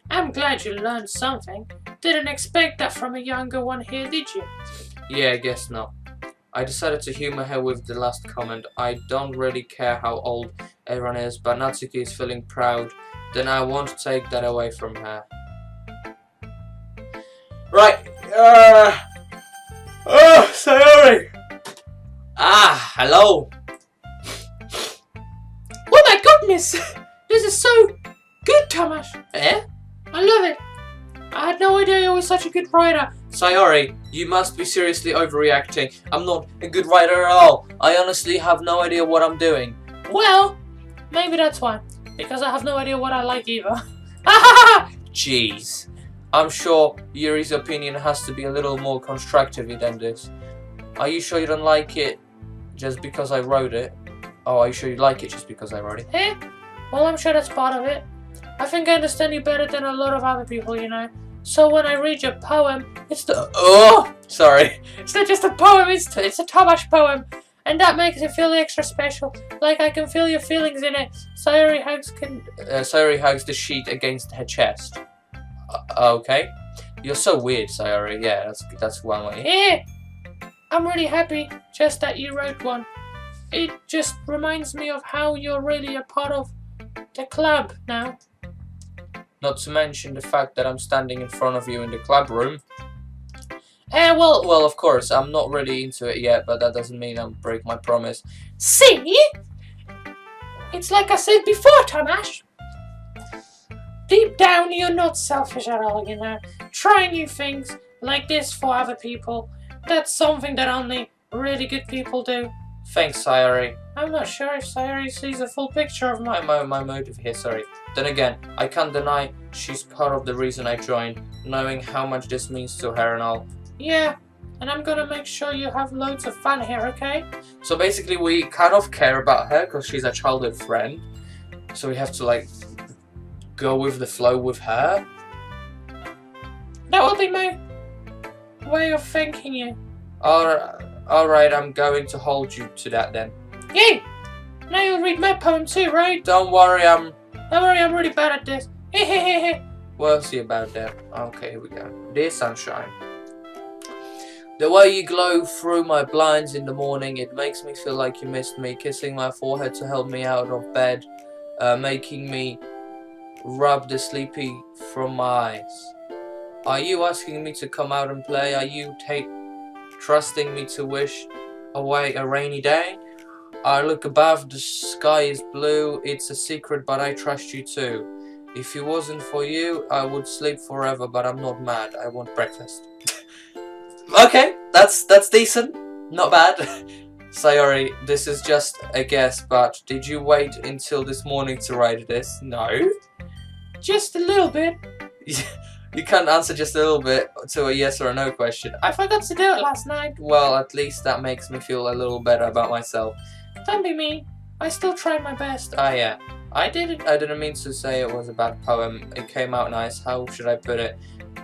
I'm glad you learned something. Didn't expect that from a younger one here, did you? Yeah, I guess not. I decided to humor her with the last comment. I don't really care how old everyone is, but Natsuki is feeling proud. Then I won't take that away from her. Right. Oh, sorry. Ah, hello. Oh my goodness! This is so good, Tomasz. Eh? I love it. I had no idea you were such a good writer. Sayori, you must be seriously overreacting. I'm not a good writer at all. I honestly have no idea what I'm doing. Well, maybe that's why. Because I have no idea what I like either. Jeez. I'm sure Yuri's opinion has to be a little more constructive than this. Are you sure you don't like it just because I wrote it? Oh, are you sure you like it just because I wrote it? Eh? Well, I'm sure that's part of it. I think I understand you better than a lot of other people, you know. So when I read your poem, it's the... Oh! Sorry. It's not just a poem, it's a Tomasz poem. And that makes it feel extra special. Like I can feel your feelings in it. Sayori hugs the sheet against her chest. Okay. You're so weird, Sayori. Yeah, that's one way. Yeah! I'm really happy just that you wrote one. It just reminds me of how you're really a part of the club now. Not to mention the fact that I'm standing in front of you in the club room. Well, of course, I'm not really into it yet, but that doesn't mean I'll break my promise. See? It's like I said before, Tomasz. Deep down, you're not selfish at all, you know. Try new things like this for other people. That's something that only really good people do. Thanks, Sayori. I'm not sure if Sayori sees a full picture of my motive here, sorry. Then again, I can't deny she's part of the reason I joined, knowing how much this means to her and all. Yeah, and I'm gonna make sure you have loads of fun here, okay? So basically we kind of care about her because she's a childhood friend. So we have to like go with the flow with her. That will be my way of thanking you. Alright, I'm going to hold you to that then. Yay! Now you'll read my poem too, right? Don't worry, I'm really bad at this. Hehehehe. We'll see about that. Okay, here we go. Dear Sunshine. The way you glow through my blinds in the morning, it makes me feel like you missed me, kissing my forehead to help me out of bed, making me rub the sleepy from my eyes. Are you asking me to come out and play? Are you trusting me to wish away a rainy day? I look above, the sky is blue. It's a secret, but I trust you too. If it wasn't for you, I would sleep forever, but I'm not mad. I want breakfast. Okay, that's decent. Not bad. Sayori, this is just a guess, but did you wait until this morning to write this? No. Just a little bit. You can't answer just a little bit to a yes or a no question. I forgot to do it last night. Well, at least that makes me feel a little better about myself. Don't be mean. I still tried my best. Ah, yeah. I didn't mean to say it was a bad poem. It came out nice. How should I put it?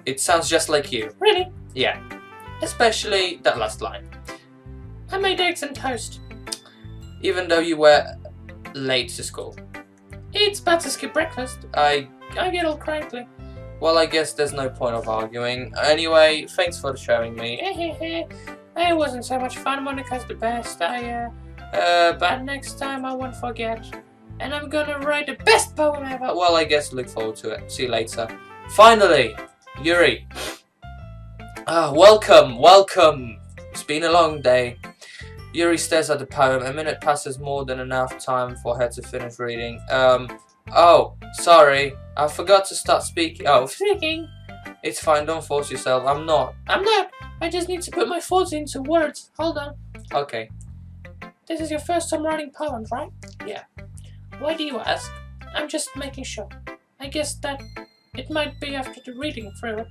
It sounds just like you. Really? Yeah. Especially that last line. I made eggs and toast. Even though you were late to school. It's bad to skip breakfast. I get all crankly. Well, I guess there's no point of arguing. Anyway, thanks for showing me. It wasn't so much fun when it comes to best. But next time I won't forget. And I'm gonna write the best poem ever. Well, I guess look forward to it. See you later. Finally, Yuri. Welcome. It's been a long day. Yuri stares at the poem. A minute passes, more than enough time for her to finish reading. Oh, sorry. I forgot to start speaking. Oh, Speaking. It's fine. Don't force yourself. I'm not. I just need to put my thoughts into words. Hold on. Okay. This is your first time writing poems, right? Yeah. Why do you ask? I'm just making sure. I guess that it might be after the reading through it.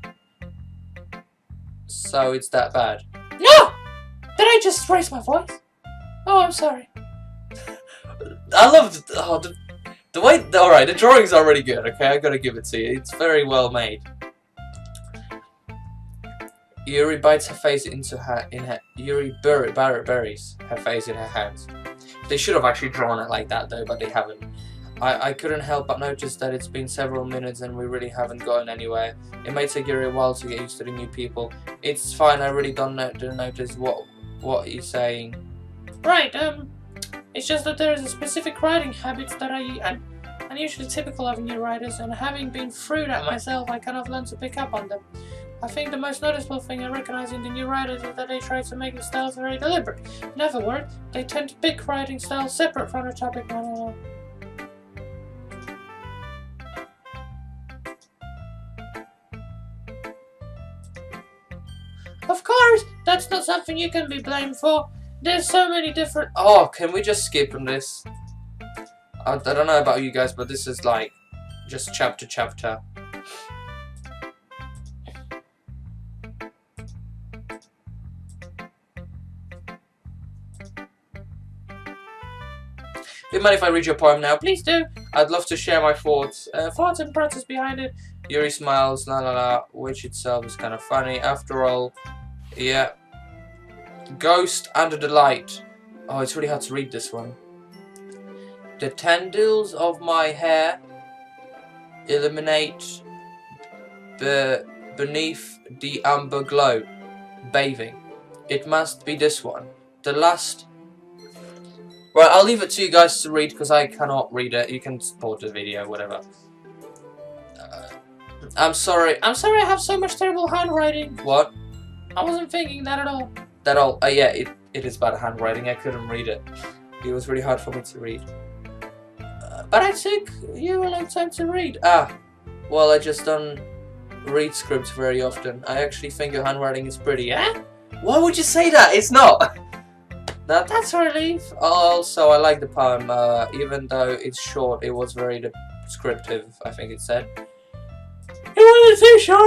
So it's that bad? No! Did I just raise my voice? Oh, I'm sorry. I love the way. Alright, the drawings are really good, okay? I gotta give it to you. It's very well made. Yuri bites her face into Yuri buries her face in her hands. They should have actually drawn it like that though, but they haven't. I couldn't help but notice that it's been several minutes and we really haven't gotten anywhere. It may take Yuri a while to get used to the new people. It's fine, I really didn't notice what you're saying. Right, it's just that there is a specific writing habits that I'm unusually typical of new writers, and having been through that myself, I kind of learned to pick up on them. I think the most noticeable thing I recognize in the new writers is that they try to make the styles very deliberate. In other words, they tend to pick writing styles separate from the topic matter. Of course, that's not something you can be blamed for. There's so many different... Oh, can we just skip on this? I don't know about you guys, but this is like just chapter. Do you mind if I read your poem now? Please do. I'd love to share my thoughts. Thoughts and process behind it. Yuri smiles, la la la, which itself is kind of funny. After all, yeah. Ghost under the light. Oh, it's really hard to read this one. The tendrils of my hair illuminate beneath the amber glow, bathing. It must be this one. The last... Right, I'll leave it to you guys to read because I cannot read it. You can pause the video, whatever. I'm sorry. I'm sorry I have so much terrible handwriting. What? I wasn't thinking that at all. That all? Yeah, it is bad handwriting. I couldn't read it. It was really hard for me to read. But I took you a long time to read. Ah, well, I just don't read scripts very often. I actually think your handwriting is pretty. Yeah? Why would you say that? It's not. That's a relief. Also, I like the poem. Even though it's short, it was very descriptive, I think it said. It wasn't too short.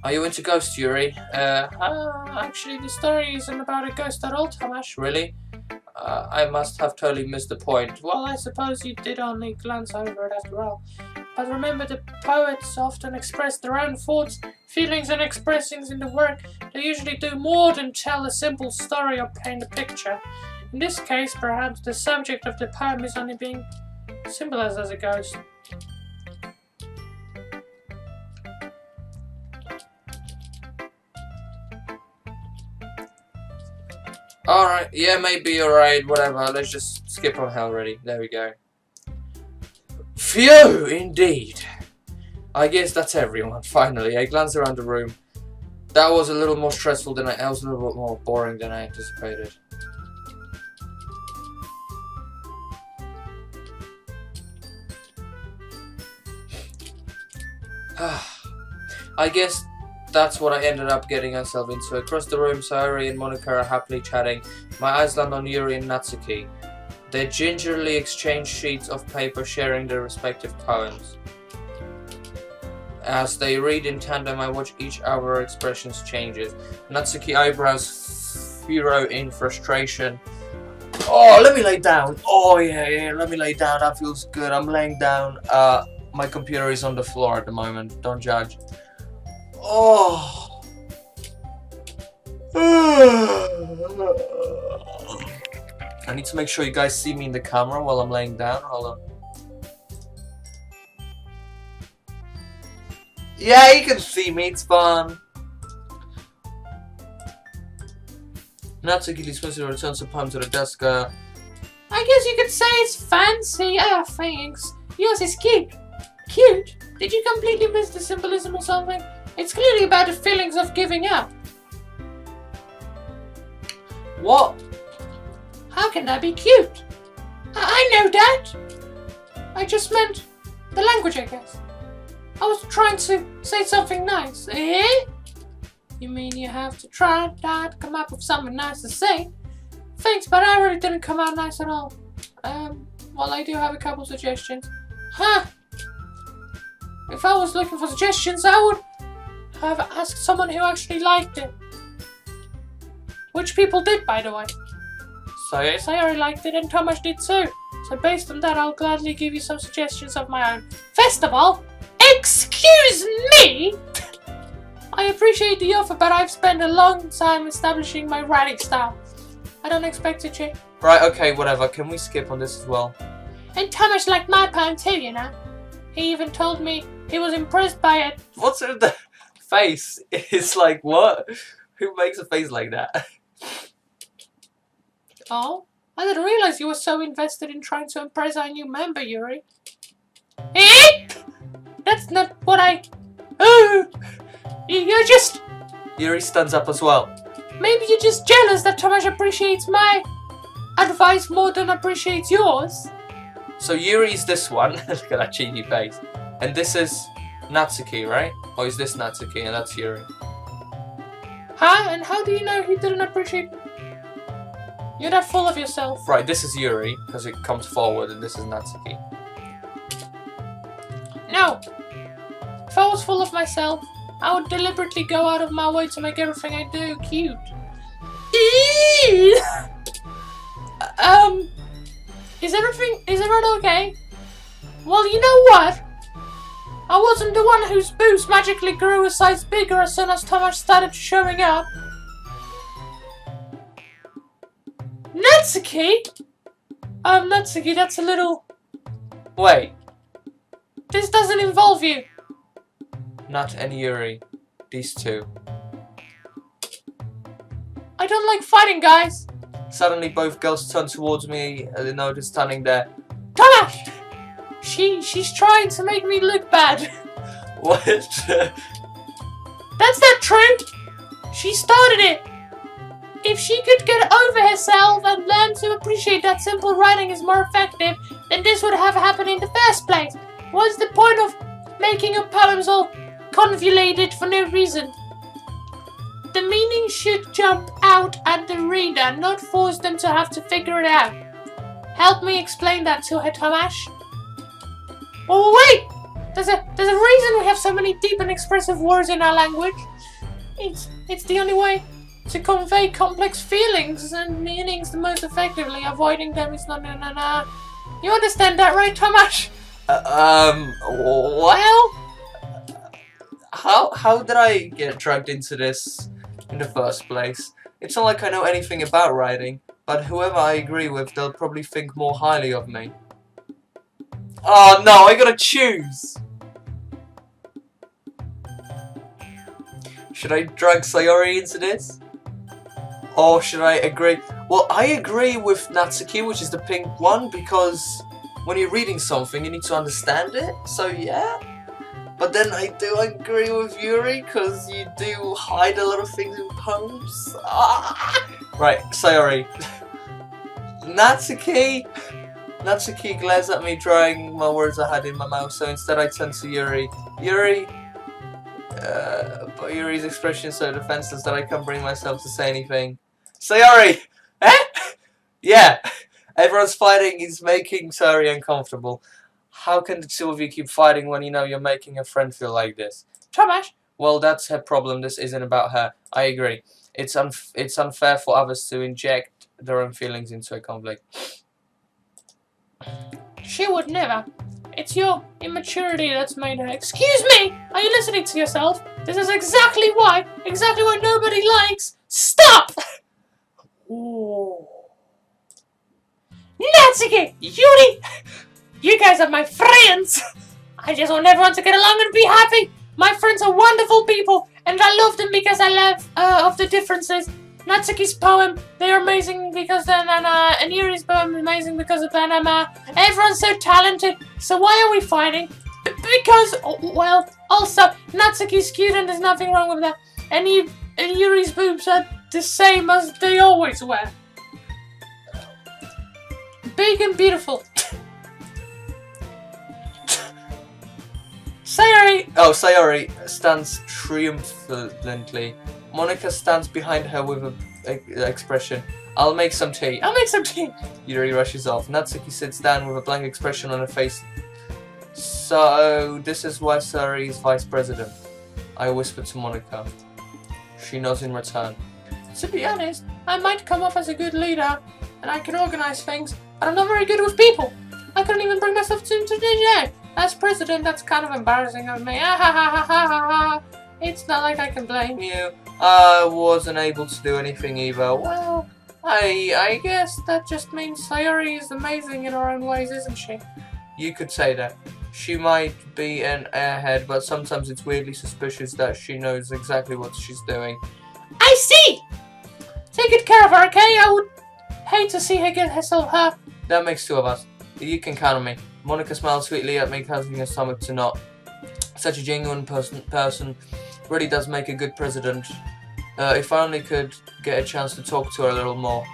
Are you into ghosts, Yuri? Actually, the story isn't about a ghost at all, Tomasz. Really? I must have totally missed the point. Well, I suppose you did only glance over it after all. But remember, the poets often express their own thoughts, feelings and expressings in the work. They usually do more than tell a simple story or paint a picture. In this case, perhaps the subject of the poem is only being symbolized as a ghost. Alright, yeah, maybe you're right, whatever. Let's just skip on hell already. There we go. Phew, indeed. I guess that's everyone, finally. I glanced around the room. That was a little more stressful than that was a little bit more boring than I anticipated. I guess that's what I ended up getting myself into. Across the room, Sayori and Monica are happily chatting. My eyes land on Yuri and Natsuki. They gingerly exchange sheets of paper, sharing their respective poems. As they read in tandem, I watch each our expressions changes. Natsuki eyebrows furrow in frustration. Oh, let me lay down. Oh yeah, let me lay down. That feels good. I'm laying down. My computer is on the floor at the moment. Don't judge. Oh. I need to make sure you guys see me in the camera while I'm laying down. Hold on. Yeah, you can see me. It's fun. Natsuki dismisses returns the poem to the desk. I guess you could say it's fancy. Ah, thanks. Yours is cute. Cute? Did you completely miss the symbolism or something? It's clearly about the feelings of giving up. What? How can that be cute? I know that. I just meant the language, I guess. I was trying to say something nice. Eh? You mean you have to try to come up with something nice to say? Thanks, but I really didn't come out nice at all. Well, I do have a couple suggestions. Huh? If I was looking for suggestions, I would have asked someone who actually liked it. Which people did, by the way. Sayori liked it and Tomasz did too. So based on that, I'll gladly give you some suggestions of my own. First of all, excuse me! I appreciate the offer, but I've spent a long time establishing my writing style. I don't expect to change. Right, okay, whatever. Can we skip on this as well? And Tomasz liked my poem too, you know. He even told me he was impressed by it. What's with the face? It's like, what? Who makes a face like that? Oh, I didn't realize you were so invested in trying to impress our new member, Yuri. Eh? That's not what I... Oh! You're just... Yuri stands up as well. Maybe you're just jealous that Tomasz appreciates my advice more than appreciates yours. So Yuri's this one. Look at that cheeky face. And this is Natsuki, right? Or is this Natsuki and that's Yuri? Huh? And how do you know he didn't appreciate... You're that full of yourself. Right, this is Yuri, because it comes forward, and this is Natsuki. No. If I was full of myself, I would deliberately go out of my way to make everything I do cute. Is everyone okay? Well, you know what? I wasn't the one whose boobs magically grew a size bigger as soon as Tomasz started showing up. Natsuki? Natsuki, that's a little... Wait. This doesn't involve you. Nat and Yuri. These two. I don't like fighting, guys. Suddenly both girls turn towards me and notice standing there. Tomasz! She's trying to make me look bad. What? That's not true. She started it. If she could get over herself and learn to appreciate that simple writing is more effective, then this would have happened in the first place. What's the point of making your poems all convoluted for no reason? The meaning should jump out at the reader, not force them to have to figure it out. Help me explain that to her, Tomasz. Oh wait! There's a reason we have so many deep and expressive words in our language. It's the only way to convey complex feelings and meanings the most effectively. Avoiding them is not... You understand that, right, Tomasz? Well... How did I get dragged into this in the first place? It's not like I know anything about writing, but whoever I agree with, they'll probably think more highly of me. Oh no, I gotta choose! Should I drag Sayori into this? Or should I agree? Well, I agree with Natsuki, which is the pink one, because when you're reading something, you need to understand it, so yeah. But then I do agree with Yuri, because you do hide a lot of things in poems. Right, Sayori. Natsuki glares at me, drying my words I had in my mouth, so instead I turn to Yuri. But Yuri's expression is so defenseless that I can't bring myself to say anything. Sayori! Eh? Yeah! Everyone's fighting is making Sayori uncomfortable. How can the two of you keep fighting when you know you're making a friend feel like this? Tomasz! Well, that's her problem. This isn't about her. I agree. It's unfair for others to inject their own feelings into a conflict. She would never. It's your immaturity that's made her. Excuse me! Are you listening to yourself? This is exactly why nobody likes. Stop! Ooh. Natsuki! Yuri! You guys are my friends! I just want everyone to get along and be happy! My friends are wonderful people, and I love them because I love of the differences. Natsuki's poem, they're amazing because they're Nana, and Yuri's poem is amazing because of Panama. Everyone's so talented, so why are we fighting? Because, well, also, Natsuki's cute and there's nothing wrong with that. And Yuri's boobs are the same as they always were. Big and beautiful. Sayori stands triumphantly. Monika stands behind her with an expression. I'll make some tea. Yuri rushes off. Natsuki sits down with a blank expression on her face. So, this is why Sayori is vice president. I whisper to Monika. She nods in return. To be honest, I might come off as a good leader, and I can organize things, but I'm not very good with people. I couldn't even bring myself to DJ. As president, that's kind of embarrassing of me. It's not like I can blame you. I wasn't able to do anything either. Well, I guess that just means Sayori is amazing in her own ways, isn't she? You could say that. She might be an airhead, but sometimes it's weirdly suspicious that she knows exactly what she's doing. I see! Take good care of her, okay? I would hate to see her get herself hurt. That makes two of us. You can count on me. Monika smiles sweetly at me, causing her stomach to knot. Such a genuine person really does make a good president. If I only could get a chance to talk to her a little more.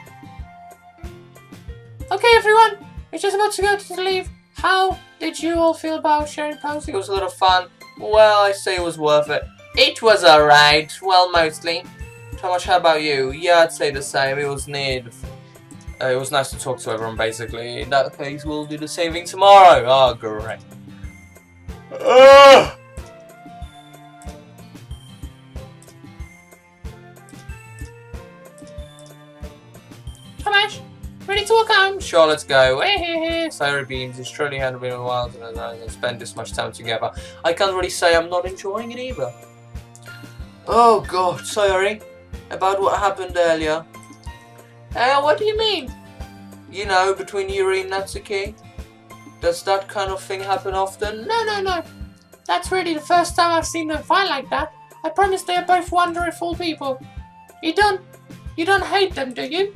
Okay, everyone, we're just about to go to leave. How did you all feel about sharing poems? It was a lot of fun. Well, I say it was worth it. It was alright. Well, mostly. Tomasz, how about you? Yeah, I'd say the same. It was neat. It was nice to talk to everyone, basically. In that case, we'll do the same thing tomorrow. Oh, great. Tomasz, ready to walk home? Sure, let's go. Sayori beams. It's truly hadn't been a while since I spent this much time together. I can't really say I'm not enjoying it either. Oh god, Sayori. About what happened earlier. What do you mean? You know, between Yuri and Natsuki. Does that kind of thing happen often? No. That's really the first time I've seen them fight like that. I promise they are both wonderful people. You don't hate them, do you?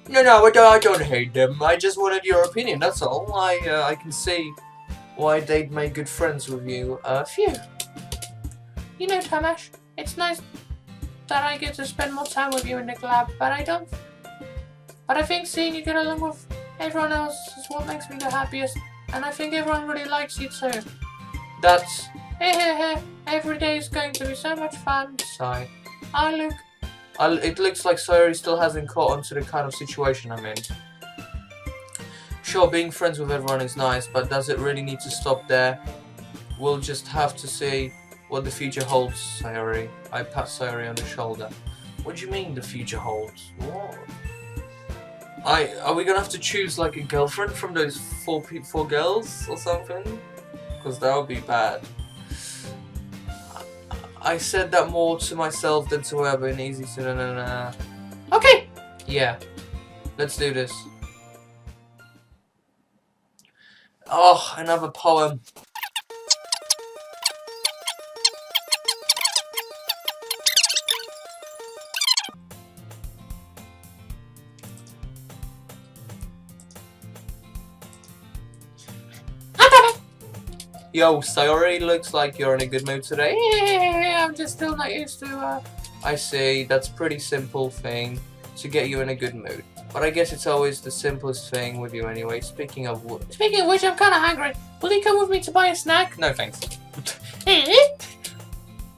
No, I don't hate them. I just wanted your opinion, that's all. I can see why they'd make good friends with you. Phew. You know, Tomasz, it's nice that I get to spend more time with you in the club, but I think seeing you get along with everyone else is what makes me the happiest, and I think everyone really likes you too. That's... Every day is going to be so much fun. Sigh. It looks like Sayori still hasn't caught on to the kind of situation I'm in. Sure, being friends with everyone is nice, but does it really need to stop there? We'll just have to see what the future holds, Sayori. I pat Sayori on the shoulder. What do you mean the future holds? What? Are we gonna have to choose like a girlfriend from those four girls or something? Because that would be bad. I said that more to myself than to her, but easy to Okay. Yeah. Let's do this. Oh, another poem. Yo, Sayori, looks like you're in a good mood today. Yeah, I'm just still not used to, I see, that's pretty simple thing to get you in a good mood. But I guess it's always the simplest thing with you anyway. Speaking of which, I'm kind of hungry. Will you come with me to buy a snack? no thanks.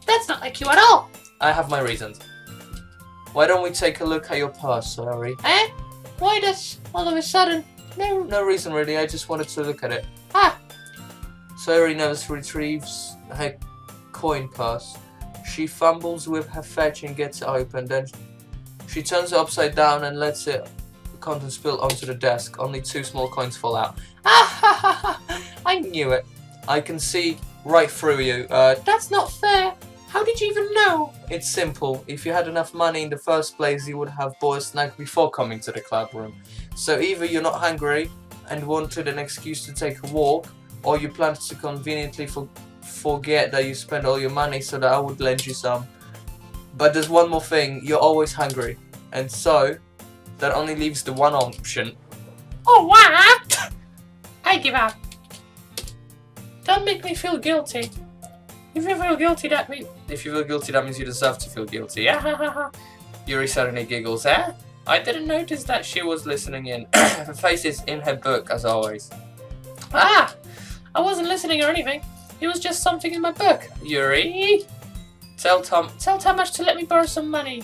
That's not like you at all. I have my reasons. Why don't we take a look at your purse, Sayori? Eh? Why does all of a sudden? No reason really, I just wanted to look at it. Ah. Sayori nervously retrieves her coin purse. She fumbles with her fetch and gets it open. Then she turns it upside down and lets it contents spill onto the desk. Only 2 small coins fall out. I knew it. I can see right through you. That's not fair. How did you even know? It's simple. If you had enough money in the first place, you would have bought a snack before coming to the club room. So either you're not hungry and wanted an excuse to take a walk, or you planned to conveniently forget that you spent all your money so that I would lend you some. But there's one more thing. You're always hungry. And so, that only leaves the one option. Oh, what? I give up. Don't make me feel guilty. If you feel guilty, that means... If you feel guilty, that means you deserve to feel guilty, yeah? Yeah? Yuri suddenly giggles, eh? I didn't notice that she was listening in. Her face is in her book, as always. Ah! I wasn't listening or anything. It was just something in my book. Yuri? Tell Tomasz to let me borrow some money.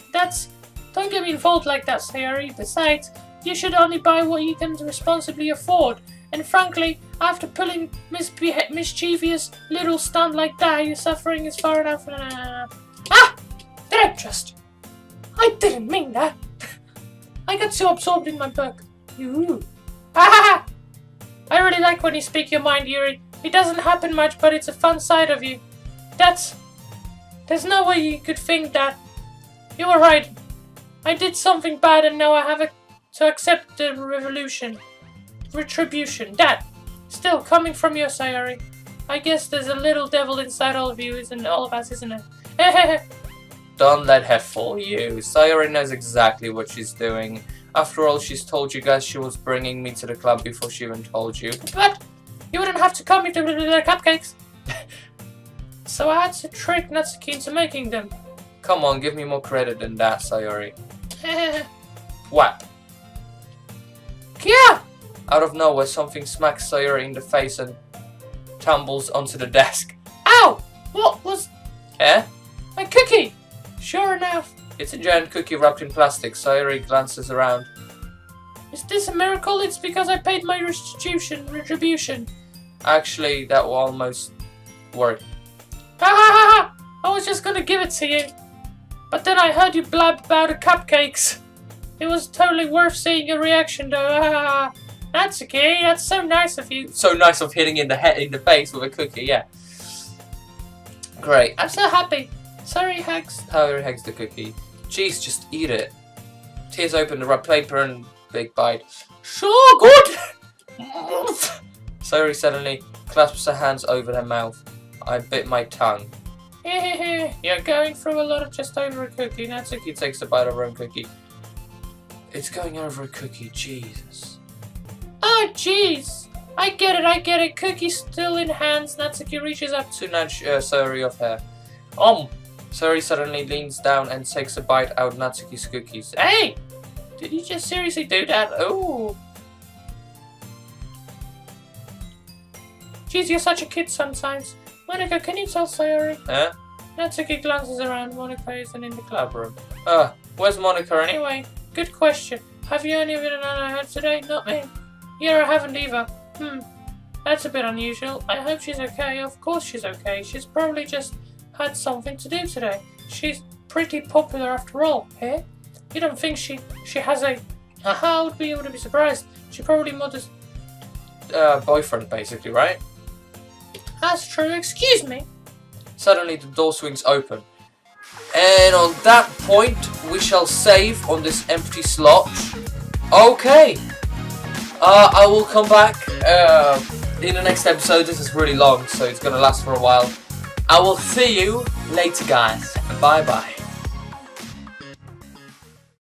Don't get me involved like that, Sayori. Besides, you should only buy what you can responsibly afford. And frankly, after pulling mischievous little stunt like that, your suffering is far enough. Ah! I didn't mean that. I got so absorbed in my book. Ah! I really like when you speak your mind, Yuri. It doesn't happen much, but it's a fun side of you. There's no way you could think that. You were right. I did something bad and now I have to accept the retribution. That, still coming from you, Sayori. I guess there's a little devil inside all of you, all of us, isn't it? Don't let her fool you. Sayori knows exactly what she's doing. After all, she's told you guys she was bringing me to the club before she even told you. But you wouldn't have to come with the cupcakes. So I had to trick Natsuki into making them. Come on, give me more credit than that, Sayori. What? Yeah! Out of nowhere, something smacks Sayori in the face and tumbles onto the desk. Ow! What was... Eh? My cookie! Sure enough. It's a giant cookie wrapped in plastic. Sayori glances around. Is this a miracle? It's because I paid my retribution. Actually, that will almost work. I was just gonna give it to you. But then I heard you blab about the cupcakes. It was totally worth seeing your reaction though. That's okay, that's so nice of you. So nice of hitting in the face with a cookie, yeah. Great. I'm so happy. Sorry, Hags. Sayori hugs the cookie. Jeez, just eat it. Tears open the wrap paper and big bite. So good! Sayori suddenly clasps her hands over her mouth. I bit my tongue. You're going through a lot of just over a cookie. Natsuki takes a bite of her own cookie. It's going over a cookie, Jesus. Oh, jeez. I get it. Cookie still in hands. Natsuki reaches up To nudge Sayori off her. Sayori suddenly leans down and takes a bite out of Natsuki's cookies. Hey! Did you just seriously do that? Oh! Jeez, you're such a kid sometimes. Monika, can you tell Sayori? Huh? Natsuki glances around. Monika isn't in the club room. Where's Monika anyway? Anyway, good question. Have you any of it heard today? Not me. Yeah, I haven't either. That's a bit unusual. I hope she's okay. Of course she's okay. She's probably just had something to do today. She's pretty popular after all, eh? You don't think she has a... I wouldn't be surprised. She probably models... Boyfriend, basically, right? That's true. Excuse me. Suddenly the door swings open. And on that point, we shall save on this empty slot. Okay. I will come back in the next episode. This is really long, so it's gonna last for a while. I will see you later, guys. Bye bye.